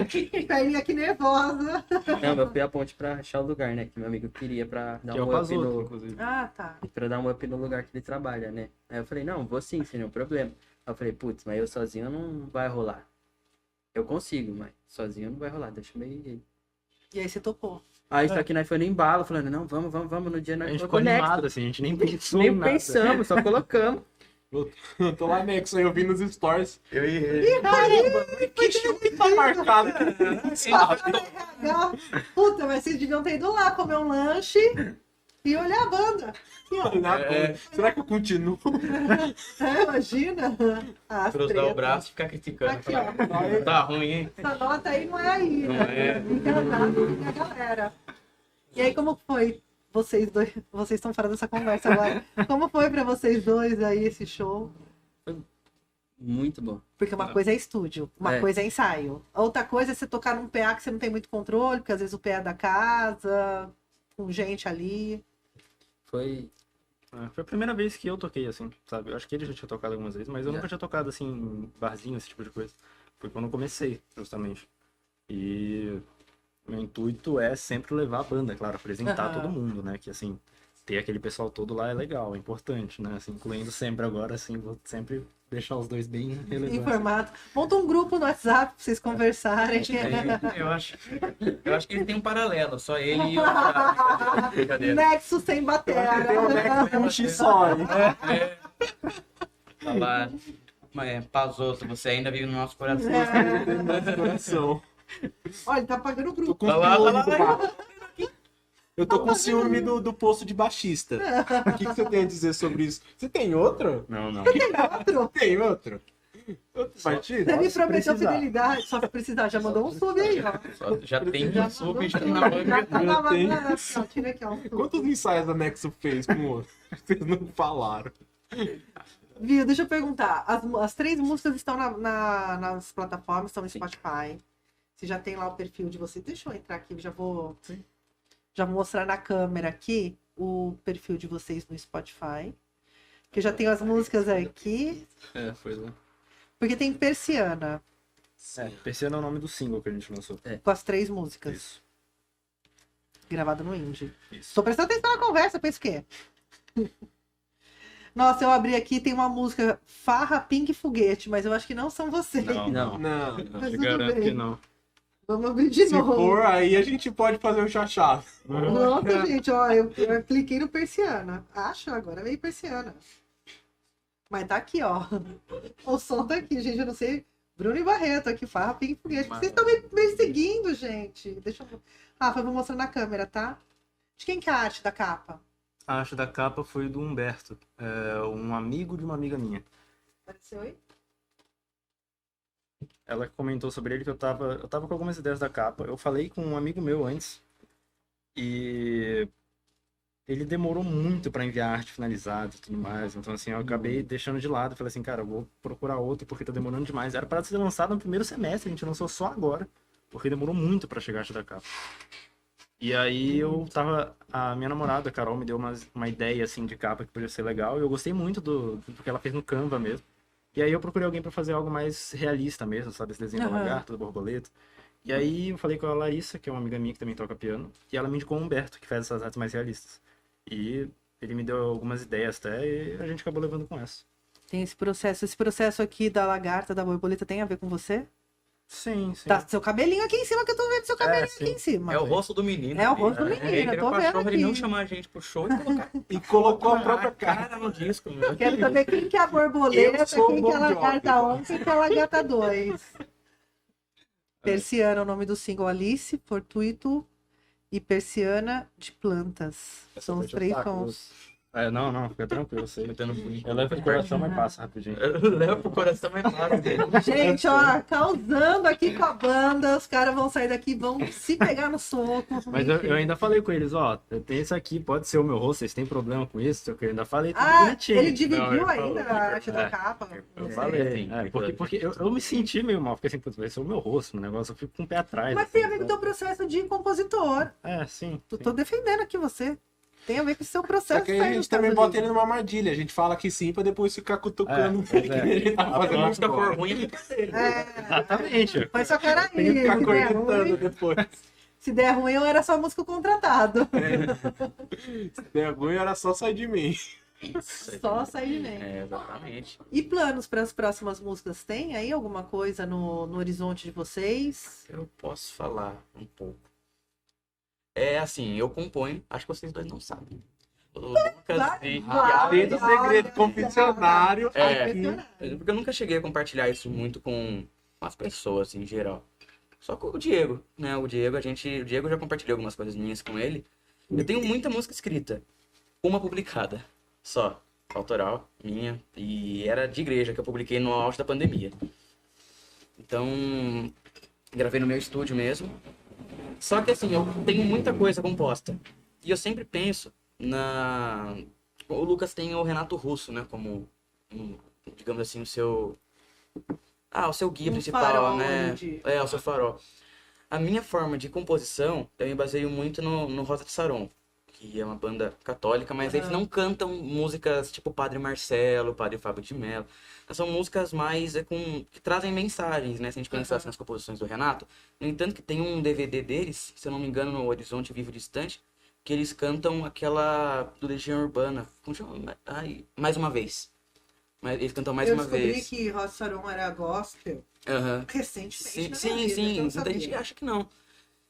Aqui, ó. Perninha aqui nervosa. Não, eu fui a ponte pra achar o lugar, né? Que meu amigo queria pra dar Que é o um up Pazoto, no... inclusive. Ah, tá. Pra dar um up no lugar que ele trabalha, né? Aí eu falei, não, vou sim, sem nenhum problema. Aí eu falei, putz, mas eu sozinho não vai rolar. Eu consigo, mas sozinho não vai rolar. Deixa eu meio ele. E aí você topou. Aí só que nós foi no embalo, falando, não, vamos, no dia A nós gente colocou ficou Nexo. animado, assim, a gente nem pensou em Nem nada. pensamos, só colocamos. Eu tô lá Nexo, aí eu vi nos stories. Eu e ele. Que show que tá marcado Puta, mas vocês deviam ter ido lá comer um lanche e olhar a banda. Será que eu continuo? Imagina. Ah, as Cruzar o tretas. braço e ficar criticando. Aqui, Falar, ó. tá ruim, hein? Essa nota aí não é aí, Não né? é. Enganado a galera. E aí, como foi? Vocês dois, vocês estão fora dessa conversa agora. Como foi pra vocês dois aí esse show? Muito bom. Porque uma coisa é estúdio, uma É. coisa é ensaio. Outra coisa é você tocar num PA que você não tem muito controle, porque às vezes o PA é da casa, com gente ali. Foi Foi a primeira vez que eu toquei, assim, sabe? Eu acho que ele já tinha tocado algumas vezes, mas eu Já. nunca tinha tocado, assim, em barzinho, esse tipo de coisa. Foi quando eu comecei, justamente. E meu intuito é sempre levar a banda, claro, apresentar Aham. todo mundo, né? Que, assim, ter aquele pessoal todo lá é legal, é importante, né? Assim, incluindo sempre agora, assim, vou sempre deixar os dois bem relevantes. Informado. Monta um grupo no WhatsApp pra vocês conversarem. Eu acho que ele tem um paralelo, só ele e o Thiago. Brincadeira. Nexo sem batera. Tem um Nexo com um X só, hein? Falar, mas Pazoto, você ainda vive no nosso coração. É. Coração. Olha, ele tá pagando o Tô grupo. com Tá lá, ciúme tá do lá. bar. Eu tô com ciúme do posto de baixista. O que você tem a dizer sobre isso? Você tem outro? Não, não. Outro. Tem outro? Outro baixista? Você me se prometeu precisar. fidelidade, só se precisar. Já mandou um sub aí, ó. Só- Já tem Já um sub mandou, já já na tá manga. na tem. manga. Ó, tira aqui, ó. um sub. Quantos ensaios a Nexo fez com o outro? Vocês não falaram. Viu, deixa eu perguntar. As 3 músicas estão nas plataformas, estão no Spotify. Você já tem lá o perfil de vocês. Deixa eu entrar aqui, já vou mostrar na câmera aqui o perfil de vocês no Spotify. Porque já tenho as músicas aqui. É, foi lá. Porque tem Persiana, Persiana é o nome do single que a gente lançou. com as 3 músicas. Isso. Gravado no Indie. Isso. Tô prestando atenção na conversa, pensa o quê? Nossa, eu abri aqui, tem uma música Farra, Pink e Foguete, mas eu acho que não são vocês. Não, Não. Não. Mas Te tudo garanto bem. que não. Vamos abrir de Se novo. for, aí a gente pode fazer um chachado. Pronto, gente, ó, eu cliquei no Persiana. Acho, agora veio Persiana. Mas tá aqui, ó. O som tá aqui, gente, eu não sei. Bruno e Barreto aqui, Farra, Pink Foguete. Vocês estão me seguindo, gente. Deixa eu... Rafa, eu vou mostrar na câmera, tá? De quem que é a arte da capa? A arte da capa foi do Humberto, um amigo de uma amiga minha. Apareceu aí? Ela comentou sobre ele que eu tava com algumas ideias da capa. Eu falei com um amigo meu antes e ele demorou muito pra enviar a arte finalizada e tudo mais. Então, assim, eu acabei deixando de lado. Falei assim, cara, eu vou procurar outro porque tá demorando demais. Era pra ser lançado no primeiro semestre, a gente lançou só agora, porque demorou muito pra chegar a arte da capa. E aí a minha namorada, a Carol, me deu uma ideia, assim, de capa que podia ser legal. E eu gostei muito do que ela fez no Canva mesmo. E aí eu procurei alguém pra fazer algo mais realista mesmo, sabe? Esse desenho da Aham. lagarta, da borboleta. E aí eu falei com a Larissa, que é uma amiga minha que também toca piano. E ela me indicou o Humberto, que faz essas artes mais realistas. E ele me deu algumas ideias até, e a gente acabou levando com essa. Tem esse processo. Esse processo aqui da lagarta, da borboleta, tem a ver com você? Sim, sim. Tá seu cabelinho aqui em cima, que eu tô vendo seu cabelinho sim. aqui em cima. É o rosto do menino. É o rosto do Ele menino, eu criou tô o vendo cachorro, ele não aqui. chamar a gente pro show e colocar E colocou a própria cara. no disco, meu. Quero saber quem que é a borboleta, Eu sou quem o que é a Bon Jovi. lagarta 1, quem que é a lagarta 2. Persiana é o nome do single Alice, Fortuito e Persiana de Plantas. Essa São os parte eu três saco. sons. Não, fica tranquilo, eu sei. Metendo punho. Eu levo pro coração, mas passa rapidinho. Leva pro coração mais fácil dele. Gente, ó, causando aqui com a banda, os caras vão sair daqui, vão se pegar no soco. Mas eu ainda falei com eles, ó, tem isso aqui, pode ser o meu rosto, vocês têm problema com isso? Eu ainda falei tudo Ah, bonitinho. ele dividiu Não, ele ainda falou, a arte da é. capa. Eu Sim, falei, sim. porque eu me senti meio mal, fiquei assim, putz, vai ser o meu rosto no negócio, eu fico com o pé atrás. Mas assim, tem a ver com o sabe? teu processo de compositor. Sim. Tô defendendo aqui você. Tem a ver com o seu processo. Só que aí de a sair gente dos também Estados bota ele numa armadilha. A gente fala que sim pra depois ficar cutucando pois ele, que nem a gente tava Se a fazendo música for agora. ruim, Unidos. É, Exatamente. põe sua cara aí. Tem que ficar Se der cornetando ruim, depois. se der ruim, eu era só músico contratado. Se der ruim, era só sair de mim. Só sair de dentro. É, exatamente. E planos para as próximas músicas? Tem aí alguma coisa no horizonte de vocês? Eu posso falar um pouco. É assim, eu componho, acho que vocês dois não sabem. O Lucas e Além do segredo confessionário, É. aqui. Porque eu nunca cheguei a compartilhar isso muito com as pessoas em geral. Só com o Diego, né? O Diego eu já compartilhei algumas coisas minhas com ele. Eu tenho muita música escrita, uma publicada, só, autoral, minha, e era de igreja que eu publiquei no auge da pandemia. Então, gravei no meu estúdio mesmo. Só que assim, eu tenho muita coisa composta. E eu sempre penso na... O Lucas tem o Renato Russo, né? Como, digamos assim, o seu guia Um principal, farol né? de- É, o seu farol. A minha forma de composição, eu me baseio muito no Rosa de Saron, que é uma banda católica, mas eles não cantam músicas tipo Padre Marcelo, Padre Fábio de Mello. São músicas mais que trazem mensagens, né? Se a gente pensar assim, nas composições do Renato. No entanto, que tem um DVD deles, se eu não me engano, no Horizonte Vivo Distante, que eles cantam aquela do Legião Urbana. Como chama? Ai, mais uma vez. Mas eles cantam mais eu uma descobri vez. que Rosa Saron era gospel Aham. recentemente. Sim, na sim, minha vida, sim. que eu não Muita gente sabia. acha que não.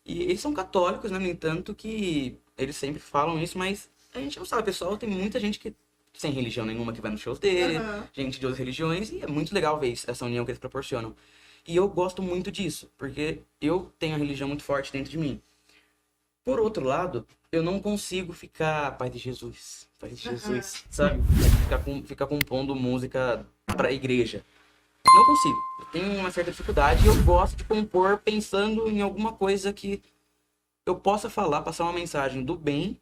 E eles são católicos, né? No entanto, que eles sempre falam isso, mas a gente não sabe, pessoal. Tem muita gente que sem religião nenhuma que vai nos shows dele, Aham. gente de outras religiões, e é muito legal ver essa união que eles proporcionam. E eu gosto muito disso, porque eu tenho a religião muito forte dentro de mim. Por outro lado, eu não consigo ficar Pai de Jesus, sabe? Ficar compondo música pra igreja. Não consigo. Eu tenho uma certa dificuldade e eu gosto de compor pensando em alguma coisa que eu possa falar, passar uma mensagem do bem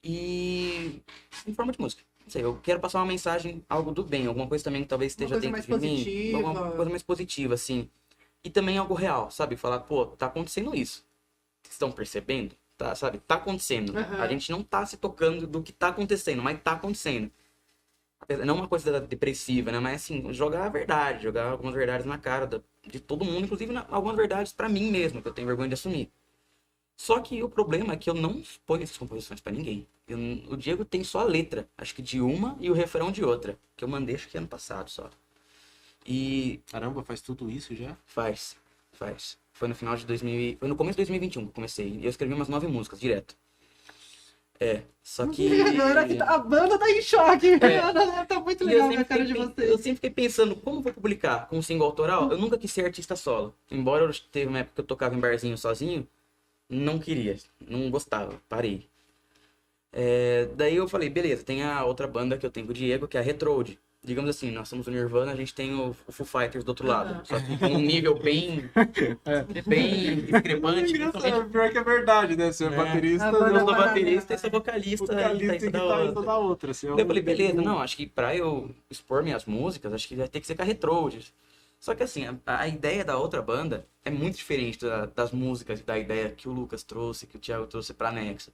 e em forma de música. Não sei, eu quero passar uma mensagem, algo do bem, alguma coisa também que talvez esteja coisa dentro mais de mim. positiva. Alguma coisa mais positiva, assim. E também algo real, sabe? Falar, pô, tá acontecendo isso. Vocês estão percebendo? Tá, sabe? Tá acontecendo. Aham. A gente não tá se tocando do que tá acontecendo, mas tá acontecendo. Não uma coisa depressiva, né? Mas assim, jogar a verdade, jogar algumas verdades na cara de todo mundo, inclusive algumas verdades pra mim mesmo, que eu tenho vergonha de assumir. Só que o problema é que eu não ponho essas composições pra ninguém. O Diego tem só a letra, acho que de uma e o refrão de outra, que eu mandei acho que ano passado só. E Caramba, faz tudo isso já? faz. Foi no final de 2000, foi no começo de 2021 que eu comecei. E eu escrevi umas 9 músicas direto. Só que A banda tá em choque. É. Tá muito E legal a cara de eu vocês. sempre fiquei pensando, como eu vou publicar com um single autoral? Eu nunca quis ser artista solo. Embora eu teve uma época que eu tocava em barzinho sozinho, não queria, não gostava, parei. Daí eu falei, beleza, tem a outra banda que eu tenho com o Diego, que é a Retrode. Digamos assim, nós somos o Nirvana, a gente tem o Foo Fighters do outro lado. Só que com um nível bem discrepante. Engraçado, pior que é verdade, né? Você é baterista, A banda Eu sou paralela. baterista e sou vocalista. vocalista e tá e isso da guitarrista outra. da outra. Assim, Daí eu falei, beleza, não, acho que pra eu expor minhas músicas, acho que vai ter que ser com a Retrode. Só que assim, a ideia da outra banda é muito diferente das músicas e da ideia que o Lucas trouxe, que o Thiago trouxe pra Nexo.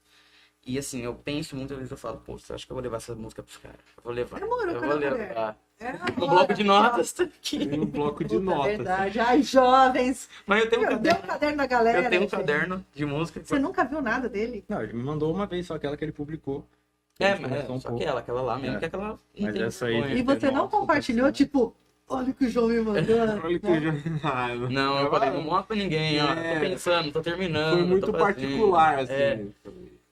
E assim, eu penso muitas vezes, eu falo, pô, você acha que eu vou levar essa música pros caras? Eu vou levar. Demorou, eu vou cara, levar. É Um bloco de notas tá aqui. Tem um bloco de Puta, notas. verdade. Ai, jovens. Mas eu tenho um Deu um caderno. caderno da galera. Eu tenho um gente. caderno de música. Você nunca viu nada dele? Não, ele me mandou uma vez só aquela que ele publicou. A É, gente mas conversou só aquela lá mesmo, É. que aquela não Mas tem essa aí vergonha. E você não Nossa, compartilhou, parece- tipo, olha o que o João me mandou. Olha que né? eu já... Ah, Não, eu falei, não mostra pra ninguém, ó. É. Tô pensando, tô terminando. Foi muito tô fazendo. particular, assim. É.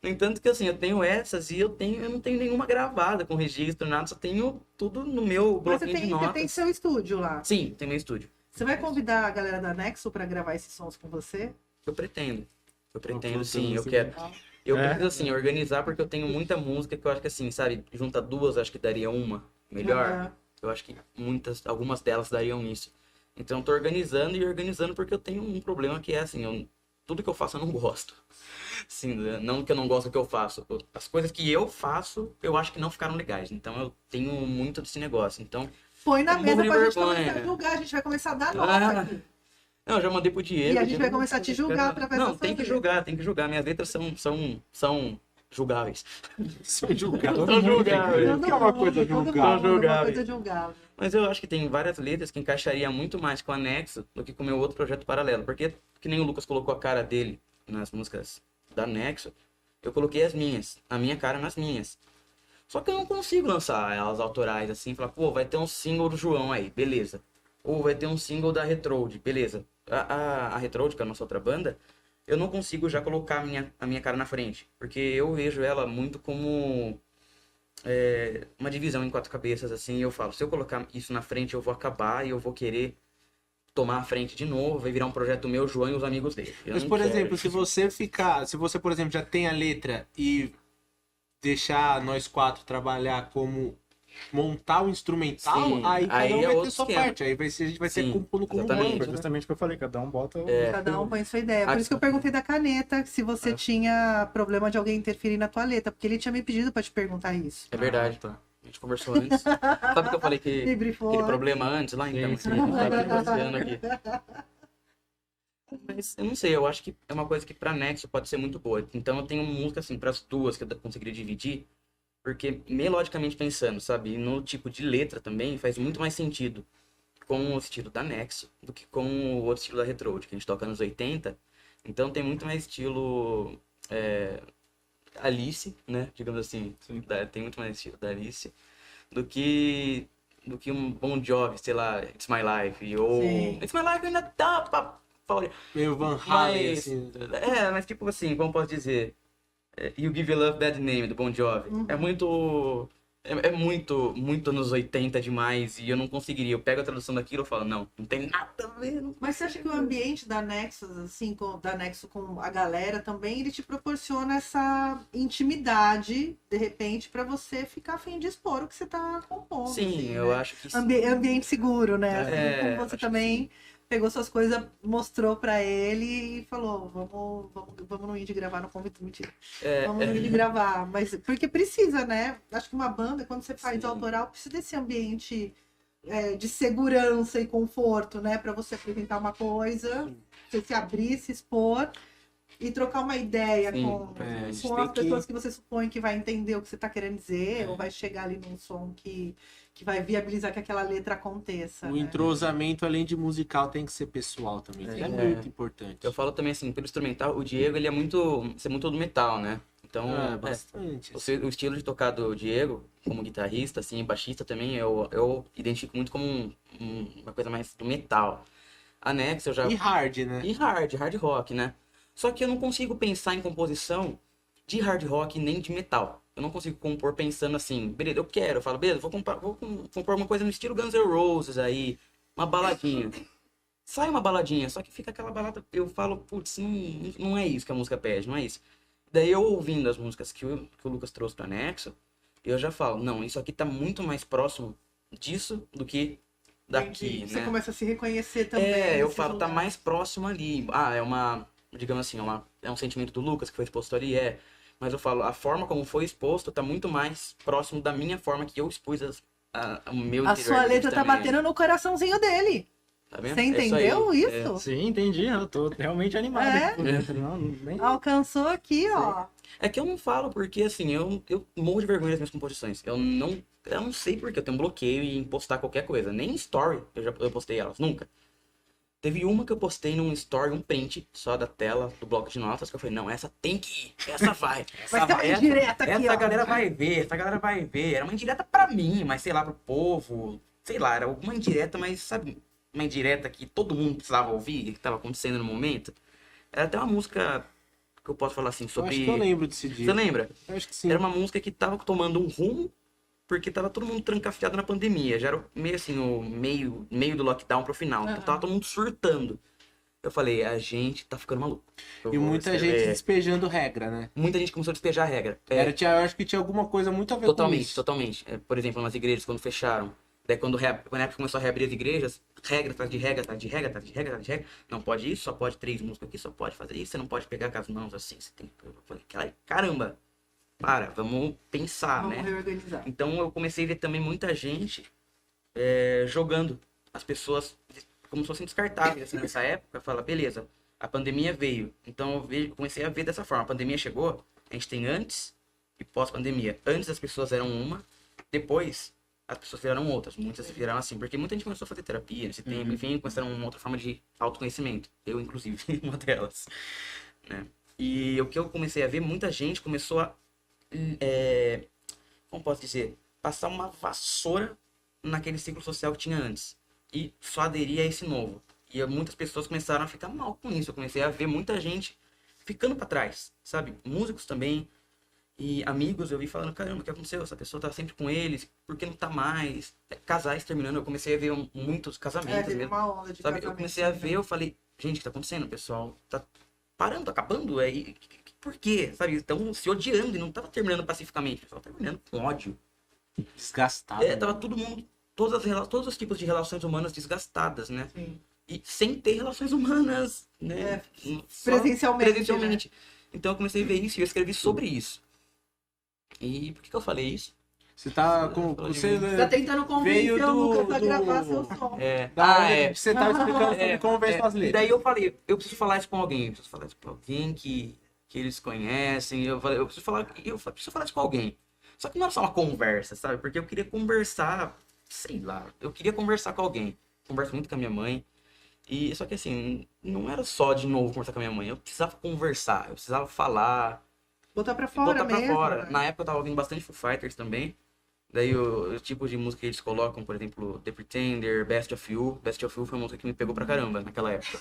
No entanto que assim, eu tenho essas e eu não tenho nenhuma gravada com registro, nada, só tenho tudo no meu Mas você bloquinho de tem, notas. você tem seu estúdio lá. Sim, tem meu estúdio. Você vai convidar a galera da Nexo pra gravar esses sons com você? Eu pretendo. Eu pretendo, Uma sim, eu produção quero. Eu É. preciso, assim, organizar porque eu tenho muita música que eu acho que, assim, sabe, junta duas, acho que daria uma melhor. Aham. Eu acho que algumas delas dariam isso. Então eu tô organizando porque eu tenho um problema que é, assim, tudo que eu faço eu não gosto. Assim, não que eu não gosto do que eu faço. As coisas que eu faço, eu acho que não ficaram legais. Então eu tenho muito desse negócio. Então, Põe na Eu mesa morro de pra gente vergonha. começar a julgar. A gente vai começar a dar nota Ah, aqui. não, eu já mandei pro Diego. E a gente Diego vai começar a te julgar através Não, das tem que suas julgar, tem que julgar. Minhas letras são julgáveis. São julgados. São julgáveis. Não que é uma coisa Todo mundo, julgável. uma coisa julgável. Mas eu acho que tem várias letras que encaixaria muito mais com o Anexo do que com o meu outro projeto paralelo. Porque, que nem o Lucas colocou a cara dele nas músicas da Anexo, eu coloquei as minhas, a minha cara nas minhas. Só que eu não consigo lançar elas autorais assim, falar, pô, vai ter um single do João aí, beleza. Ou vai ter um single da Retrode, beleza. A Retrode, que é a nossa outra banda, eu não consigo já colocar a minha cara na frente. Porque eu vejo ela muito como uma divisão em 4 cabeças, assim, e eu falo, se eu colocar isso na frente, eu vou acabar e eu vou querer tomar a frente de novo, vai virar um projeto meu, João e os amigos dele. Eu Mas, não por quero. exemplo, se você, por exemplo, já tem a letra e deixar nós 4 trabalhar como montar o instrumental, Sim, aí cada aí um é vai ter outro sua esquema. parte. Aí a gente vai ser Sim, compondo como exatamente. banda, Foi né? justamente o que eu falei, cada um bota o... Cada um põe sua ideia. Por Ah, isso que eu perguntei da caneta, se você tinha problema de alguém interferir na tua letra, porque ele tinha me pedido pra te perguntar isso. É verdade, tá. A gente conversou antes. Sabe que eu falei que Me brifou. aquele problema antes lá? Então, Sim, assim, a gente tava negociando aqui. Mas eu não sei, eu acho que é uma coisa que pra Nexo pode ser muito boa. Então eu tenho música, assim, pras duas que eu conseguiria dividir, porque melodicamente pensando, sabe? E no tipo de letra também faz muito mais sentido com o estilo da Nexo do que com o outro estilo da Retrode, que a gente toca nos 80. Então tem muito mais estilo Alice, né? Digamos assim. Tem muito mais estilo da Alice do que um Bon Jovi, sei lá, It's My Life. Ou Sim. It's My Life ainda tá pra Meio Van Halen, mas, assim. mas tipo assim, como posso dizer? You Give Your Love Bad Name, do Bon Jovi. Uhum. É muito... É muito nos 80 demais e eu não conseguiria. Eu pego a tradução daquilo e falo, não tem nada a ver. Não. Mas você acha que o ambiente da Nexus, assim, da Nexo com a galera também, ele te proporciona essa intimidade, de repente, pra você ficar afim de expor o que você tá compondo? Sim, assim, eu né? acho que sim. Ambiente seguro, né? Assim como você acho que também pegou suas coisas, mostrou pra ele e falou, vamos no Indie gravar no convite. Mentira. Vamos no Indie gravar. Mas porque precisa, né? Acho que uma banda, quando você faz Sim. autoral, precisa desse ambiente de segurança e conforto, né? Pra você apresentar uma coisa, você se abrir, se expor e trocar uma ideia Sim, a gente com tem as pessoas que você supõe que vai entender o que você tá querendo dizer, ou vai chegar ali num som que vai viabilizar que aquela letra aconteça. O né? entrosamento, além de musical, tem que ser pessoal também. É, muito importante. Eu falo também assim, pelo instrumental, o Diego, ele é muito do metal, né? Então, bastante. o estilo de tocar do Diego, como guitarrista, assim, baixista também, eu identifico muito como uma coisa mais do metal. Anexo eu já... E hard, né? E hard rock, né? Só que eu não consigo pensar em composição de hard rock nem de metal. Eu não consigo compor pensando assim, beleza, eu falo, beleza, compor uma coisa no estilo Guns N' Roses aí, uma baladinha. Sai uma baladinha, só que fica aquela balada, eu falo, putz, não é isso que a música pede, não é isso. Daí eu ouvindo as músicas que o Lucas trouxe pro Anexo, eu já falo, não, isso aqui tá muito mais próximo disso do que daqui, Entendi. Você né? começa a se reconhecer também. Eu nesses falo, tá lugares. mais próximo ali. Ah, é uma, digamos assim, é um sentimento do Lucas que foi exposto ali, Mas eu falo, a forma como foi exposto tá muito mais próximo da minha forma que eu expus o meu A interior sua ali letra tá também. batendo no coraçãozinho dele. Tá vendo? Você É isso entendeu aí. isso? Sim, entendi. Eu tô realmente animado É? aqui por dentro. Não, nem... Alcançou aqui, ó. É que eu não falo porque, assim, eu morro de vergonha das minhas composições. Eu não sei porque eu tenho um bloqueio em postar qualquer coisa. Nem story eu postei elas, nunca. Teve uma que eu postei num story, um print só da tela do bloco de notas, que eu falei, não, essa tem que ir, essa vai. Vai ter uma essa, indireta aqui, essa ó. galera vai ver, essa galera vai ver. Era uma indireta pra mim, mas sei lá, pro povo. Sei lá, era alguma indireta, mas sabe, uma indireta que todo mundo precisava ouvir, que tava acontecendo no momento. Era até uma música que eu posso falar assim Eu sobre... acho que eu lembro desse Você dia. lembra? Eu acho que sim. Era uma música que tava tomando um rumo, porque tava todo mundo trancafiado na pandemia. Já era meio assim, o meio do lockdown pro final. Então tava todo mundo surtando. Eu falei, a gente tá ficando maluco. Eu E vou muita escrever. gente despejando regra, né? Muita gente começou a despejar a regra. Eu acho que tinha alguma coisa muito a ver com Totalmente, isso. totalmente. Por exemplo, nas igrejas, quando fecharam. Daí quando na época começou a reabrir as igrejas, regra atrás de regra, atrás de regra, atrás de regra, atrás de regra. Não pode isso, só pode 3 músicas aqui, só pode fazer isso, você não pode pegar com as mãos assim. Você tem... Eu falei, caramba, vamos pensar, Vamos né? reorganizar. Então eu comecei a ver também muita gente jogando as pessoas como se fossem descartáveis, assim, nessa época. Fala, beleza, a pandemia veio. Então comecei a ver dessa forma. A pandemia chegou, a gente tem antes e pós-pandemia. Antes as pessoas eram uma, depois as pessoas viraram outras. Muitas viraram assim, porque muita gente começou a fazer terapia nesse tempo, enfim, começaram uma outra forma de autoconhecimento. Eu, inclusive, uma delas, né? E o que eu comecei a ver, muita gente começou a como posso dizer, passar uma vassoura naquele ciclo social que tinha antes. E só aderir a esse novo. E muitas pessoas começaram a ficar mal com isso. Eu comecei a ver muita gente ficando pra trás, sabe? Músicos também. E amigos, eu vi falando, caramba, o que aconteceu? Essa pessoa tá sempre com eles, por que não tá mais? Casais terminando, eu comecei a ver muitos casamentos teve mesmo. uma onda de Sabe? Eu casamento comecei a também. ver, eu falei, gente, o que tá acontecendo? O pessoal tá parando, tá acabando? Por quê? Sabe? Estão se odiando e não tava terminando pacificamente. O pessoal tava terminando com ódio. Desgastado. Tava todo mundo, todos os tipos de relações humanas desgastadas, né? Sim. E sem ter relações humanas, né? Só presencialmente, Então eu comecei a ver isso e eu escrevi sobre isso. E por que eu falei isso? Você tá com. Você Você tá tentando veio convencer o Lucas do- a gravar seu som. Você tava explicando sobre como vem suas E letras. daí eu falei, eu preciso falar isso com alguém, eu preciso falar isso com alguém que eles conhecem, eu falei, eu preciso falar isso com alguém. Só que não era só uma conversa, sabe? Porque eu queria conversar, sei lá, eu queria conversar com alguém. Converso muito com a minha mãe. E só que assim, não era só de novo conversar com a minha mãe, eu precisava conversar, eu precisava falar, Botar pra fora botar pra mesmo. fora. né? Na época eu tava ouvindo bastante Foo Fighters também. Daí o tipo de música que eles colocam, por exemplo, The Pretender, Best of You. Best of You foi uma música que me pegou pra caramba naquela época.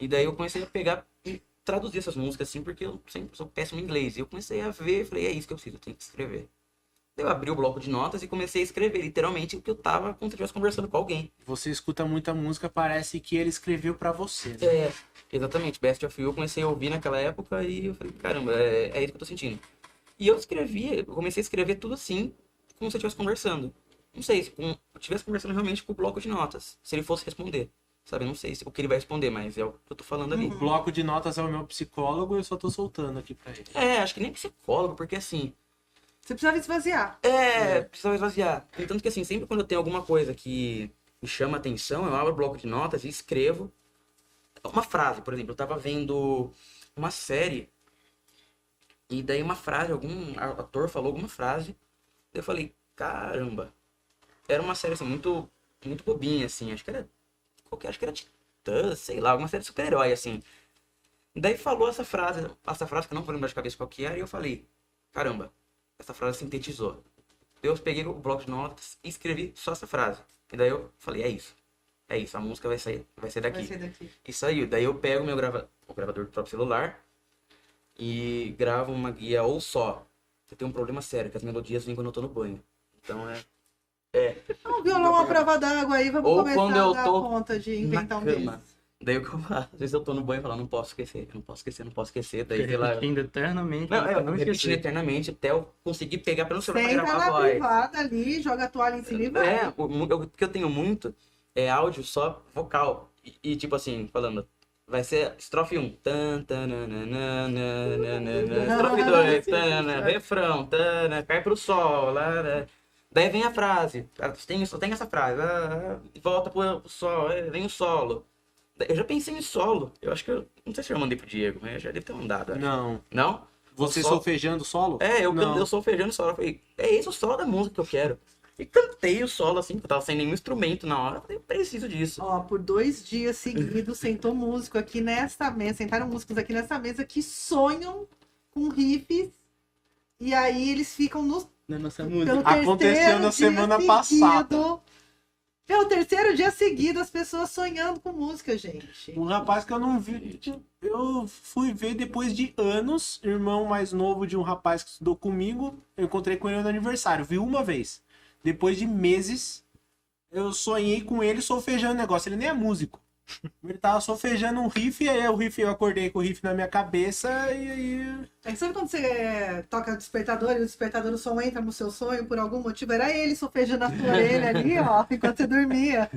E daí eu comecei a pegar e traduzir essas músicas assim, porque eu sempre sou péssimo em inglês. E eu comecei a ver, falei, é isso que eu preciso, eu tenho que escrever. Daí eu abri o bloco de notas e comecei a escrever, literalmente, o que eu tava como se eu estivesse conversando com alguém. Você escuta muita música, parece que ele escreveu pra você. Né? Exatamente, Best of You eu comecei a ouvir naquela época e eu falei, caramba, é isso que eu tô sentindo. E eu comecei a escrever tudo assim, como se eu estivesse conversando. Não sei, se eu estivesse conversando realmente com o bloco de notas, se ele fosse responder. Sabe, eu não sei o que ele vai responder, mas é o que eu tô falando ali. O bloco de notas é o meu psicólogo, eu só tô soltando aqui pra ele. Acho que nem psicólogo, porque assim, Você precisava esvaziar. precisava esvaziar. Tanto que assim, sempre quando eu tenho alguma coisa que me chama atenção, eu abro o bloco de notas e escrevo uma frase. Por exemplo, eu tava vendo uma série e daí uma frase, algum ator falou alguma frase, daí eu falei, caramba, era uma série assim, muito, muito bobinha, assim, acho que era Titãs, sei lá, alguma série de super-herói, assim. Daí falou essa frase que eu não vou lembrar de cabeça qual que era, e eu falei, caramba, essa frase sintetizou. Eu peguei o bloco de notas e escrevi só essa frase. E daí eu falei, é isso. é isso, a música vai ser Vai daqui. ser daqui. Isso aí, daí eu pego o gravador do próprio celular e gravo uma guia ou só. Eu tenho um problema sério, que as melodias vêm quando eu tô no banho. Então Um violão à prova d'água aí, vamos Ou começar quando eu a dar tô conta de na inventar um cama. desses. Daí o que eu faço? Às vezes eu tô no banho e falo, não posso esquecer, não posso esquecer, não posso esquecer. Daí, sei lá. Repetindo eternamente. Não, até eu não repetindo esquecer. eternamente até eu conseguir pegar pelo celular pra Senta gravar a na voz. privada ali, joga a toalha em cima e vai. O que eu tenho muito é áudio só vocal. Tipo assim, falando. Vai ser estrofe 1. Estrofe 2. Refrão. Cai pro sol. Daí vem a frase. Só tem essa frase. Volta pro sol. Vem o solo. Eu já pensei em solo. Eu acho que eu. Não sei se eu mandei pro Diego, mas eu já devo ter mandado. Acho. Não. Não? Você Solo? solfejando solo? Eu Não. solfejando solo. Eu falei, é esse o solo da música que eu quero. E cantei o solo assim, porque eu tava sem nenhum instrumento na hora. Eu falei, eu preciso disso. Ó, por 2 dias seguidos sentou músico aqui nesta mesa, sentaram músicos aqui nessa mesa que sonham com riffs e aí eles ficam no Na nossa pelo música. Aconteceu terceiro na dia semana seguido. passada. Pelo terceiro dia seguido, as pessoas sonhando com música, gente. Um rapaz que eu não vi. Eu fui ver depois de anos, irmão mais novo de um rapaz que estudou comigo. Eu encontrei com ele no aniversário, vi uma vez. Depois de meses, eu sonhei com ele solfejando o negócio. Ele nem é músico. Ele tava solfejando um riff, e aí o riff, eu acordei com o riff na minha cabeça e aí. É, sabe quando você toca despertador e o despertador, o som entra no seu sonho por algum motivo? Era ele solfejando a sua orelha ali, ó, enquanto você dormia.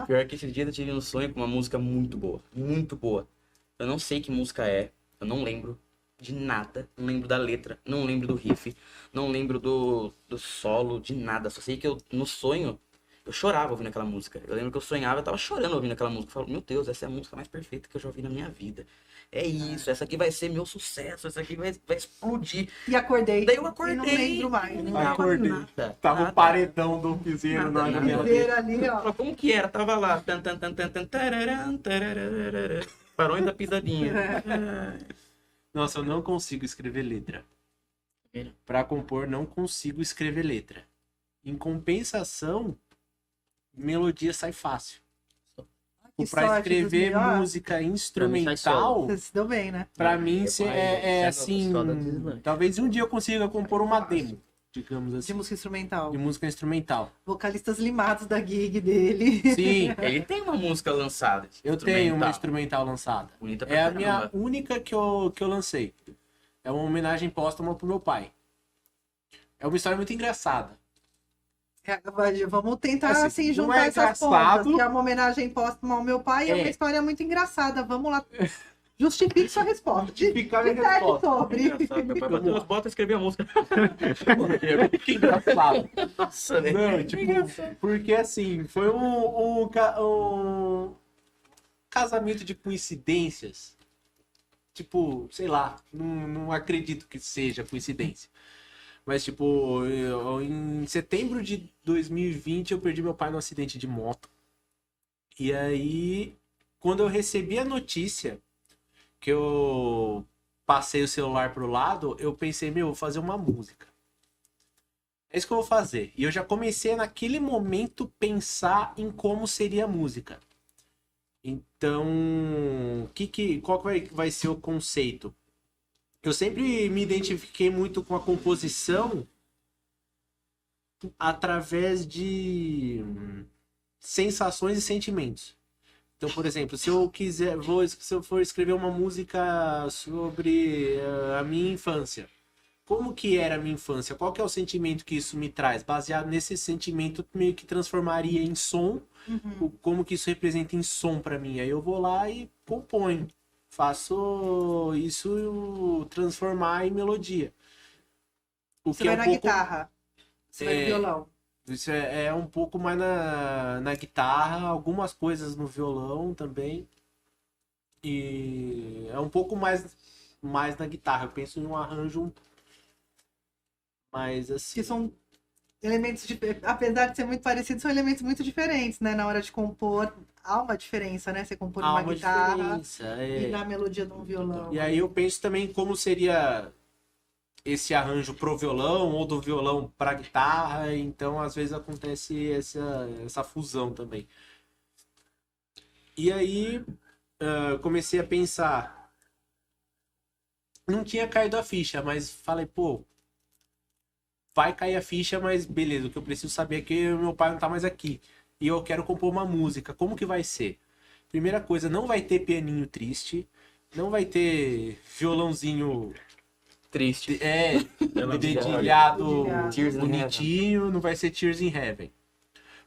Pior que esse dia eu tive um sonho com uma música muito boa. Muito boa. Eu não sei que música é. Eu não lembro de nada. Não lembro da letra. Não lembro do riff. Não lembro do solo, de nada. Só sei que no sonho, eu chorava ouvindo aquela música. Eu lembro que eu sonhava, eu tava chorando ouvindo aquela música. Eu falo, meu Deus, essa é a música mais perfeita que eu já ouvi na minha vida. É isso, essa aqui vai ser meu sucesso, essa aqui vai explodir. E acordei. Daí eu E acordei. não lembro mais. Não Né? lembrava Acordei. nada, Tava nada. o paredão do piseiro Nada, na nada. janela dele. Viver ali, ó. Mas como que era? Tava lá. Tan, tan, tan, tan, tan, tararam, tarararara. Barões da Pisadinha. Nossa, eu não consigo escrever letra. Pra compor, não consigo escrever letra. Em compensação, melodia sai fácil. Que Pra sorte dos escrever melhores. música solo. instrumental, Você se deu bem, né? pra mim é Vai, assim. só da Disney. Talvez um dia eu consiga compor uma demo, digamos De assim, música instrumental. de música instrumental. Vocalistas limados da gig dele. Sim, Ele tem uma música lançada. eu tenho uma instrumental. instrumental lançada. Bonita pra É a caramba. minha única que eu lancei. É uma homenagem póstuma pro meu pai. É uma história muito engraçada. Vamos tentar Assim, assim, não juntar é essas engraçado. pontas, que é uma homenagem póstuma ao meu pai, é uma É. história muito engraçada. Vamos lá. Justifique sua resposta. Justificar minha Disserve resposta. sobre. Engraçado, meu pai bateu as botas e escreveu a música. Que engraçado. Nossa, velho. Não, tipo, porque assim, foi um casamento de coincidências. Tipo, sei lá, não acredito que seja coincidência. Mas, tipo, em setembro de 2020 eu perdi meu pai num acidente de moto. E aí, quando eu recebi a notícia que eu passei o celular pro lado, eu pensei, meu, vou fazer uma música. É isso que eu vou fazer. E eu já comecei naquele momento pensar em como seria a música. Então, qual que vai ser o conceito? Eu sempre me identifiquei muito com a composição através de sensações e sentimentos. Então, por exemplo, se eu for escrever uma música sobre a minha infância, como que era a minha infância? Qual que é o sentimento que isso me traz? Baseado nesse sentimento, meio que transformaria em som, como que isso representa em som para mim. Aí eu vou lá e componho. Faço isso transformar em melodia. O Você que vai é na um pouco, guitarra. Você vai no violão. isso é um pouco mais na guitarra, algumas coisas no violão também. E é um pouco mais na guitarra. Eu penso em um arranjo mais assim. Que são elementos, apesar de ser muito parecidos, são elementos muito diferentes, né? Na hora de compor, há uma diferença, né? Você compor Há numa uma guitarra diferença, é. e na melodia de um violão. E aí eu penso também como seria esse arranjo pro violão ou do violão pra guitarra, então às vezes acontece essa fusão também. E aí eu comecei a pensar, não tinha caído a ficha, mas falei, pô, vai cair a ficha, mas beleza, o que eu preciso saber é que meu pai não tá mais aqui. E eu quero compor uma música, como que vai ser? Primeira coisa, não vai ter pianinho triste, não vai ter violãozinho Triste. dedilhado Tears in bonitinho, não vai ser Tears in Heaven.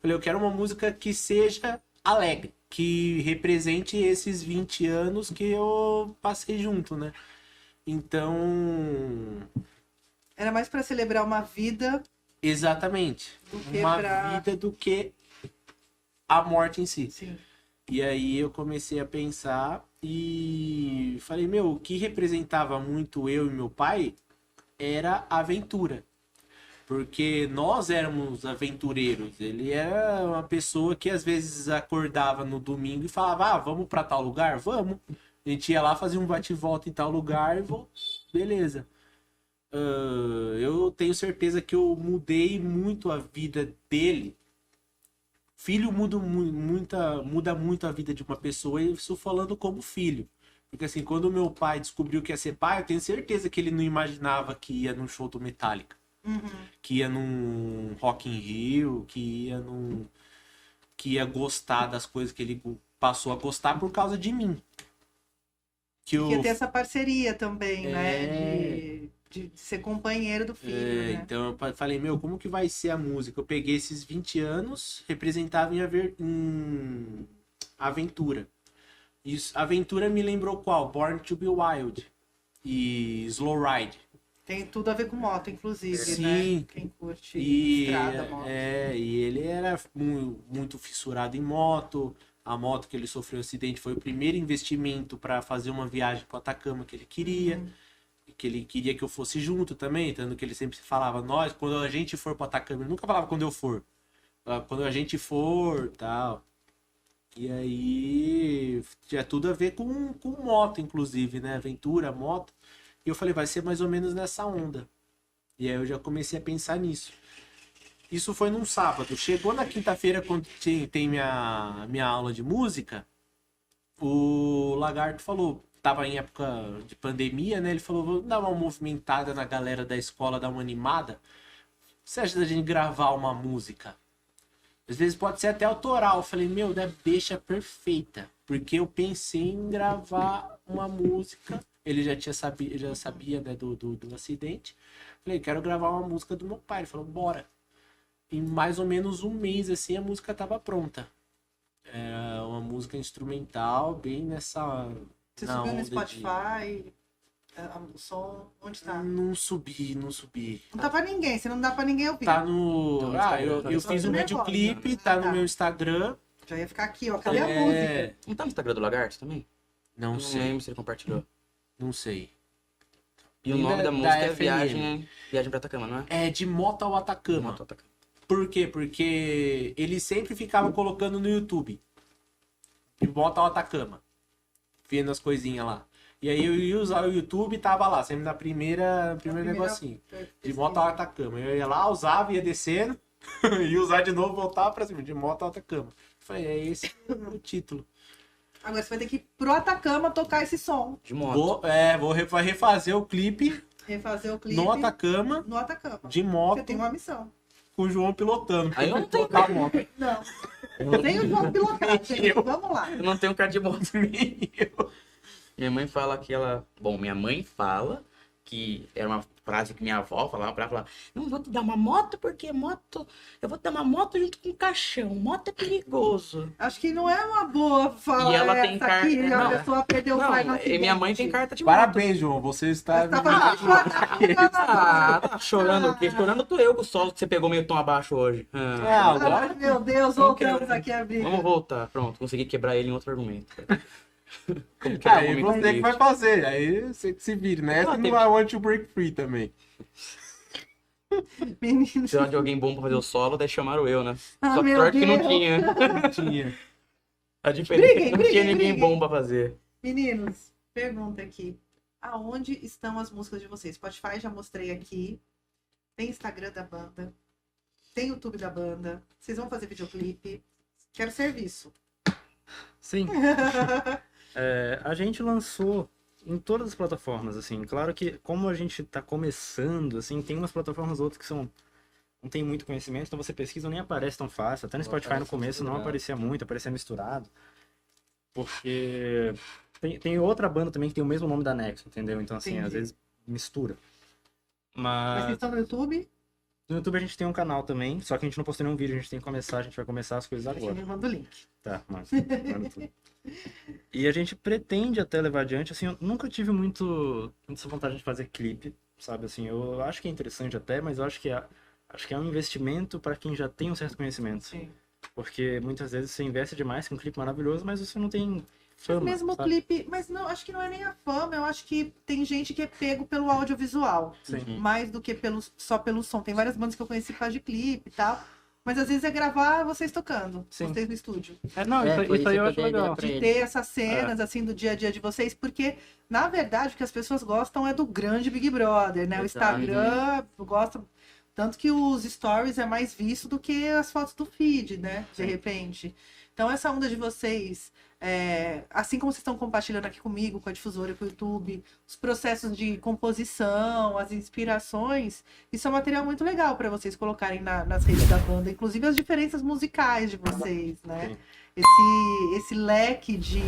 Falei, eu quero uma música que seja alegre, que represente esses 20 anos que eu passei junto, né? Então, Era mais pra celebrar uma vida exatamente, do que uma pra... vida do que a morte em si. Sim. E aí eu comecei a pensar e falei, meu, o que representava muito eu e meu pai era a aventura. Porque nós éramos aventureiros. Ele era uma pessoa que às vezes acordava no domingo e falava, ah, vamos pra tal lugar? Vamos. A gente ia lá, fazia um bate-volta em tal lugar e beleza. Eu tenho certeza que eu mudei muito a vida dele. Filho muda muito a vida de uma pessoa, e isso falando como filho. Porque assim, quando meu pai descobriu que ia ser pai, eu tenho certeza que ele não imaginava que ia num show do Metallica. Que ia num Rock in Rio, que ia gostar das coisas que ele passou a gostar por causa de mim. Que Que ia ter essa parceria também, né? De ser companheiro do filho, né? Então eu falei, meu, como que vai ser a música? Eu peguei esses 20 anos, representava em aventura. Isso, aventura me lembrou qual? Born to be Wild e Slow Ride. Tem tudo a ver com moto, inclusive, Sim. né? Quem curte E, estrada, moto. e ele era muito fissurado em moto. A moto que ele sofreu um acidente foi o primeiro investimento para fazer uma viagem para o Atacama que ele queria. Que ele queria que eu fosse junto também, tanto que ele sempre falava, nós, quando a gente for para o Atacama, ele nunca falava quando eu for. Falava, quando a gente for, tal. E aí tinha tudo a ver com moto, inclusive, né? Aventura, moto. E eu falei, vai ser mais ou menos nessa onda. E aí eu já comecei a pensar nisso. Isso foi num sábado. Chegou na quinta-feira, quando tem minha aula de música, o Lagarto falou, tava em época de pandemia, né? Ele falou, vou dar uma movimentada na galera da escola, dar uma animada. Você acha da gente gravar uma música? Às vezes pode ser até autoral. Eu falei, meu, deixa perfeita. Porque eu pensei em gravar uma música. Ele já sabia, né, do acidente. Falei, quero gravar uma música do meu pai. Ele falou, bora. Em mais ou menos um mês, assim, a música tava pronta. É uma música instrumental, bem nessa... Você na subiu no onda Spotify, o som, onde tá? Não subi. Não tá pra ninguém, você não dá pra ninguém ouvir. Tá no... eu fiz um Tá videoclipe, tá no meu Instagram. Já ia ficar aqui, ó. Cadê a música? Não tá no Instagram do Lagarto também? Não Não sei, lembro se ele compartilhou. não sei. E o E nome da da música é FNM. Viagem pra Atacama, não é? É de moto ao Atacama. Moto Atacama. Por quê? Porque ele sempre ficava colocando no YouTube. De moto ao Atacama. Vendo as coisinhas lá. E aí eu ia usar o YouTube e tava lá, sempre na primeiro negocinho. De moto ao Atacama. Eu ia lá, usava, ia descendo. Ia usar de novo, voltava pra cima. De moto ao Atacama. Falei, é esse o título. Agora você vai ter que ir pro Atacama tocar esse som. De moto. Vou refazer o clipe Refazer o clipe no Atacama, no Atacama. de Você moto, tem uma missão. com o João pilotando. Aí eu não tenho Pilotar a moto. Não. Tem o João pilotar, gente. Vamos lá. Eu não tenho cara de moto. Nem eu. Minha mãe fala que ela... Bom, minha mãe fala que era uma frase que minha avó falava pra ela, falar, não vou te dar uma moto porque moto... Eu vou te dar uma moto junto com um caixão. Moto é perigoso. Acho que não é uma boa fala E ela essa tem carta- aqui. não. A pessoa perdeu o pai no Não, acidente. e minha mãe tem carta de moto. Parabéns, João. Você está... Tá Ah, tá chorando o quê? Chorando tu eu com o solo que você pegou meio tom abaixo hoje. Ah. agora... Ai, meu Deus, Como que voltamos aqui a briga. Vamos voltar. Pronto, consegui quebrar ele em outro argumento. Como quebrar Aí um momento você que vai triste. fazer. Aí você que se vire, né? Essa Ah, não tem- I Want to Break Free também. Meninos. Precisava de alguém bom pra fazer o solo, daí chamaram eu, né? Ah, Só que meu sorte que não Deus. tinha. Tinha. A diferença é que não Briguem, tinha ninguém briguem. bom pra fazer. Meninos, pergunta aqui. aonde estão as músicas de vocês. Spotify já mostrei aqui. Tem Instagram da banda. Tem YouTube da banda. Vocês vão fazer videoclipe. Quero serviço. Sim. A gente lançou em todas as plataformas, assim. Claro que, como a gente tá começando, assim, tem umas plataformas outras que não tem muito conhecimento, então você pesquisa, nem aparece tão fácil. Até no Não Spotify no aparece começo não misturado. aparecia muito, aparecia misturado. Porque tem outra banda também que tem o mesmo nome da Nexo, entendeu? Então, assim, Entendi. às vezes mistura. Mas vocês Mas estão no YouTube? no YouTube a gente tem um canal também, só que a gente não postou nenhum vídeo, a gente tem que começar, a gente vai começar as coisas Você agora. me manda o link. Tá, manda tudo. E a gente pretende até levar adiante, assim, eu nunca tive muito essa vontade de fazer clipe, sabe, assim, eu acho que é interessante até, mas eu acho que é um investimento para quem já tem um certo conhecimento, Sim. porque muitas vezes você investe demais com um clipe maravilhoso, mas você não tem fama, Mesmo sabe? clipe, mas não, acho que não é nem a fama, eu acho que tem gente que é pego pelo audiovisual, Sim. mais do que só pelo som. Tem várias bandas que eu conheci por causa de clipe e tal, mas às vezes é gravar vocês tocando, Sim. vocês no estúdio. Não, É, foi isso aí eu isso acho que eu dei ideia legal. pra De ele. ter essas cenas, assim, do dia a dia de vocês, porque, na verdade, o que as pessoas gostam é do grande Big Brother, né? O Exato. Instagram gosta. Tanto que os stories é mais visto do que as fotos do feed, né? De repente. Então, essa onda de vocês, assim como vocês estão compartilhando aqui comigo, com a difusora, com o YouTube, os processos de composição, as inspirações, isso é um material muito legal para vocês colocarem nas redes da banda, inclusive as diferenças musicais de vocês, né? Sim. Esse leque de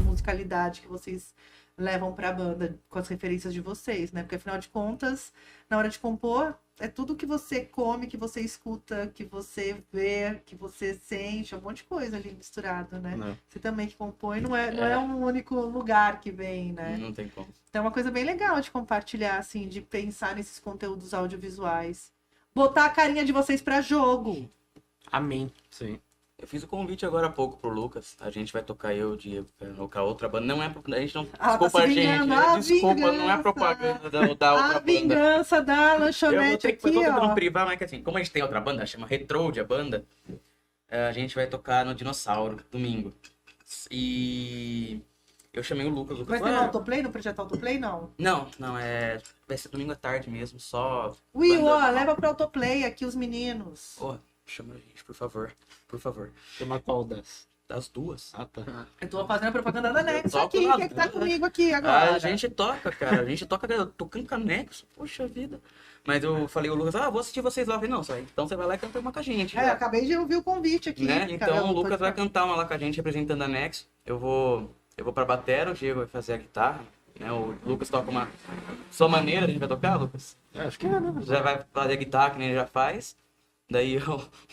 musicalidade que vocês levam para a banda com as referências de vocês, né? Porque afinal de contas, na hora de compor, é tudo que você come, que você escuta, que você vê, que você sente, é um monte de coisa ali misturado, né? Não. Você também que compõe, não é um único lugar que vem, né? Não tem como. Então é uma coisa bem legal de compartilhar, assim, de pensar nesses conteúdos audiovisuais. Botar a carinha de vocês para jogo. Amém. Sim. Eu fiz o convite agora há pouco pro Lucas. A gente vai tocar eu, o Diego, com a outra banda. Não é. A gente não. Ah, tá Desculpa, se gente. vingando, a Desculpa, não é vingança. propaganda da outra A banda. vingança da Eu vou lanchonete ter que aqui, tô tentando ó. privar, mas que assim, como a gente tem outra banda, chama Retroad, a banda, a gente vai tocar no Dinossauro, domingo. E eu chamei o Lucas. Vai ser no Autoplay, no projeto Autoplay, não? Não, vai ser domingo à tarde mesmo, só. Will, banda- ó, leva pro Autoplay aqui os meninos. Ô, chama a gente, por favor. Por favor. Chama qual das? Das duas. Ah, tá. Eu tô fazendo a propaganda da Nexo toco aqui. nas Quem é que tá duas. comigo aqui agora? A gente toca, cara. A gente toca tocando com a Nexo. Poxa vida. Mas eu falei, o Lucas, vou assistir vocês lá. Eu falei, não, só então você vai lá e canta uma com a gente. É, eu né? acabei de ouvir o convite aqui. Né? Cadê Então o Tô Lucas de vai fora. cantar uma lá com a gente, representando a Nexo. Eu vou pra batera, o Diego vai fazer a guitarra. Né? O Lucas toca uma sua maneira, a gente vai tocar, Lucas? Acho que é, né? Já vai fazer a guitarra, que nem ele já faz. Daí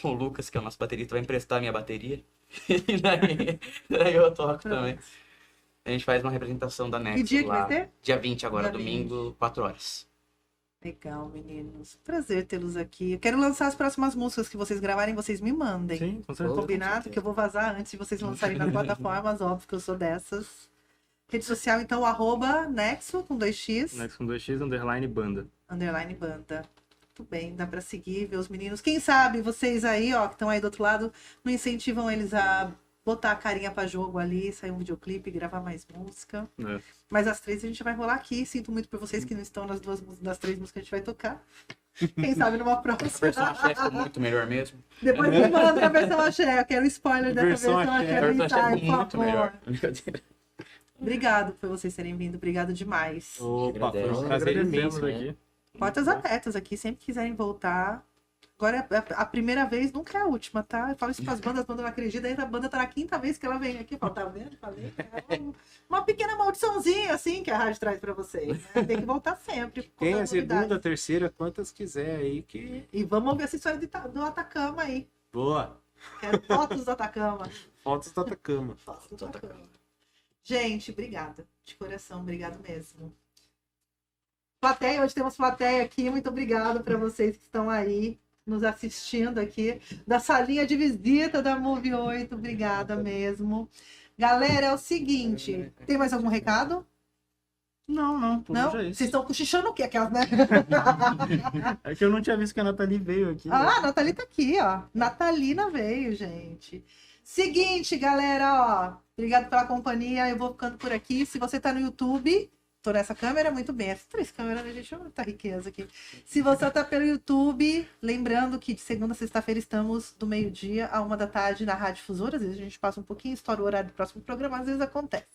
o Lucas, que é o nosso baterista, vai emprestar a minha bateria. E daí eu toco também. A gente faz uma representação da Nexo Que dia que lá. vai ser? Dia 20 agora, Dia 20. domingo, 4 horas. Legal, meninos. Prazer tê-los aqui. Eu quero lançar as próximas músicas que vocês gravarem, vocês me mandem. Sim, com certeza. Combinado? Que eu vou vazar antes de vocês lançarem nas plataformas, óbvio que eu sou dessas. Rede social, então, @Nexo, com 2x, Next com 2x, underline banda. _ banda. Muito bem, dá pra seguir, ver os meninos. Quem sabe vocês aí, ó, que estão aí do outro lado, não incentivam eles a botar a carinha pra jogo ali, sair um videoclipe, gravar mais música. É. Mas as três a gente vai rolar aqui. Sinto muito por vocês que não estão nas três músicas que a gente vai tocar. Quem sabe numa A versão próxima. axé ficou muito melhor mesmo. Depois me manda a versão axé. Eu quero spoiler dessa Versão versão axé. axé A do versão axé ensaio, ficou por muito favor. melhor. Brincadeira. Obrigado por vocês terem vindo. Obrigado demais. Opa, foi Agradeço. um prazer Agradecemos imenso. aqui. Portas abertas aqui, sempre quiserem voltar. Agora, a primeira vez nunca é a última, tá? Eu falo isso para as bandas não acreditam. Aí a banda tá na 5ª vez que ela vem aqui. Eu falo, tá vendo? Falei. É uma pequena maldiçãozinha, assim, que a rádio traz para vocês. Né? Tem que voltar sempre. com Tem a as novidades. segunda, terceira, quantas quiser aí que. E vamos ouvir essa história do Atacama aí. Boa! Quero fotos do Atacama. Fotos do Atacama. Fotos do Atacama. Gente, obrigada. De coração, obrigado mesmo. Plateia, hoje temos plateia aqui. Muito obrigado para vocês que estão aí nos assistindo aqui da salinha de visita da Move 8. Obrigada mesmo. Galera, é o seguinte, tem mais algum recado? Não, por Não? hoje é Vocês isso. estão cochichando o quê? Aquelas, né? É que eu não tinha visto que a Nathalie veio aqui. Ah, a Nathalie tá aqui, ó. Natalina veio, gente. Seguinte, galera, ó. Obrigado pela companhia. Eu vou ficando por aqui. Se você tá no YouTube, tô nessa câmera, muito bem. Essas 3 câmeras, né, gente? Olha muita riqueza aqui. Se você tá pelo YouTube, lembrando que de segunda a sexta-feira estamos do meio-dia a 1 da tarde na Rádio Difusora. Às vezes a gente passa um pouquinho, estoura o horário do próximo programa, às vezes acontece.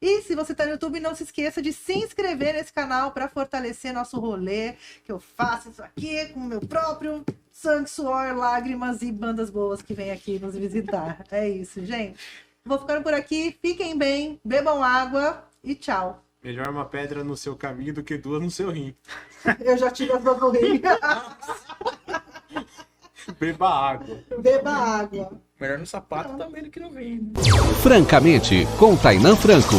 E se você tá no YouTube, não se esqueça de se inscrever nesse canal para fortalecer nosso rolê, que eu faço isso aqui com o meu próprio sangue, suor, lágrimas e bandas boas que vêm aqui nos visitar. É isso, gente. Vou ficando por aqui. Fiquem bem, bebam água e tchau. Melhor uma pedra no seu caminho do que 2 no seu rim. Eu já tive as duas no rim. Beba água. Beba água. Melhor no sapato também do que no vinho. Francamente, com Tainan Franco.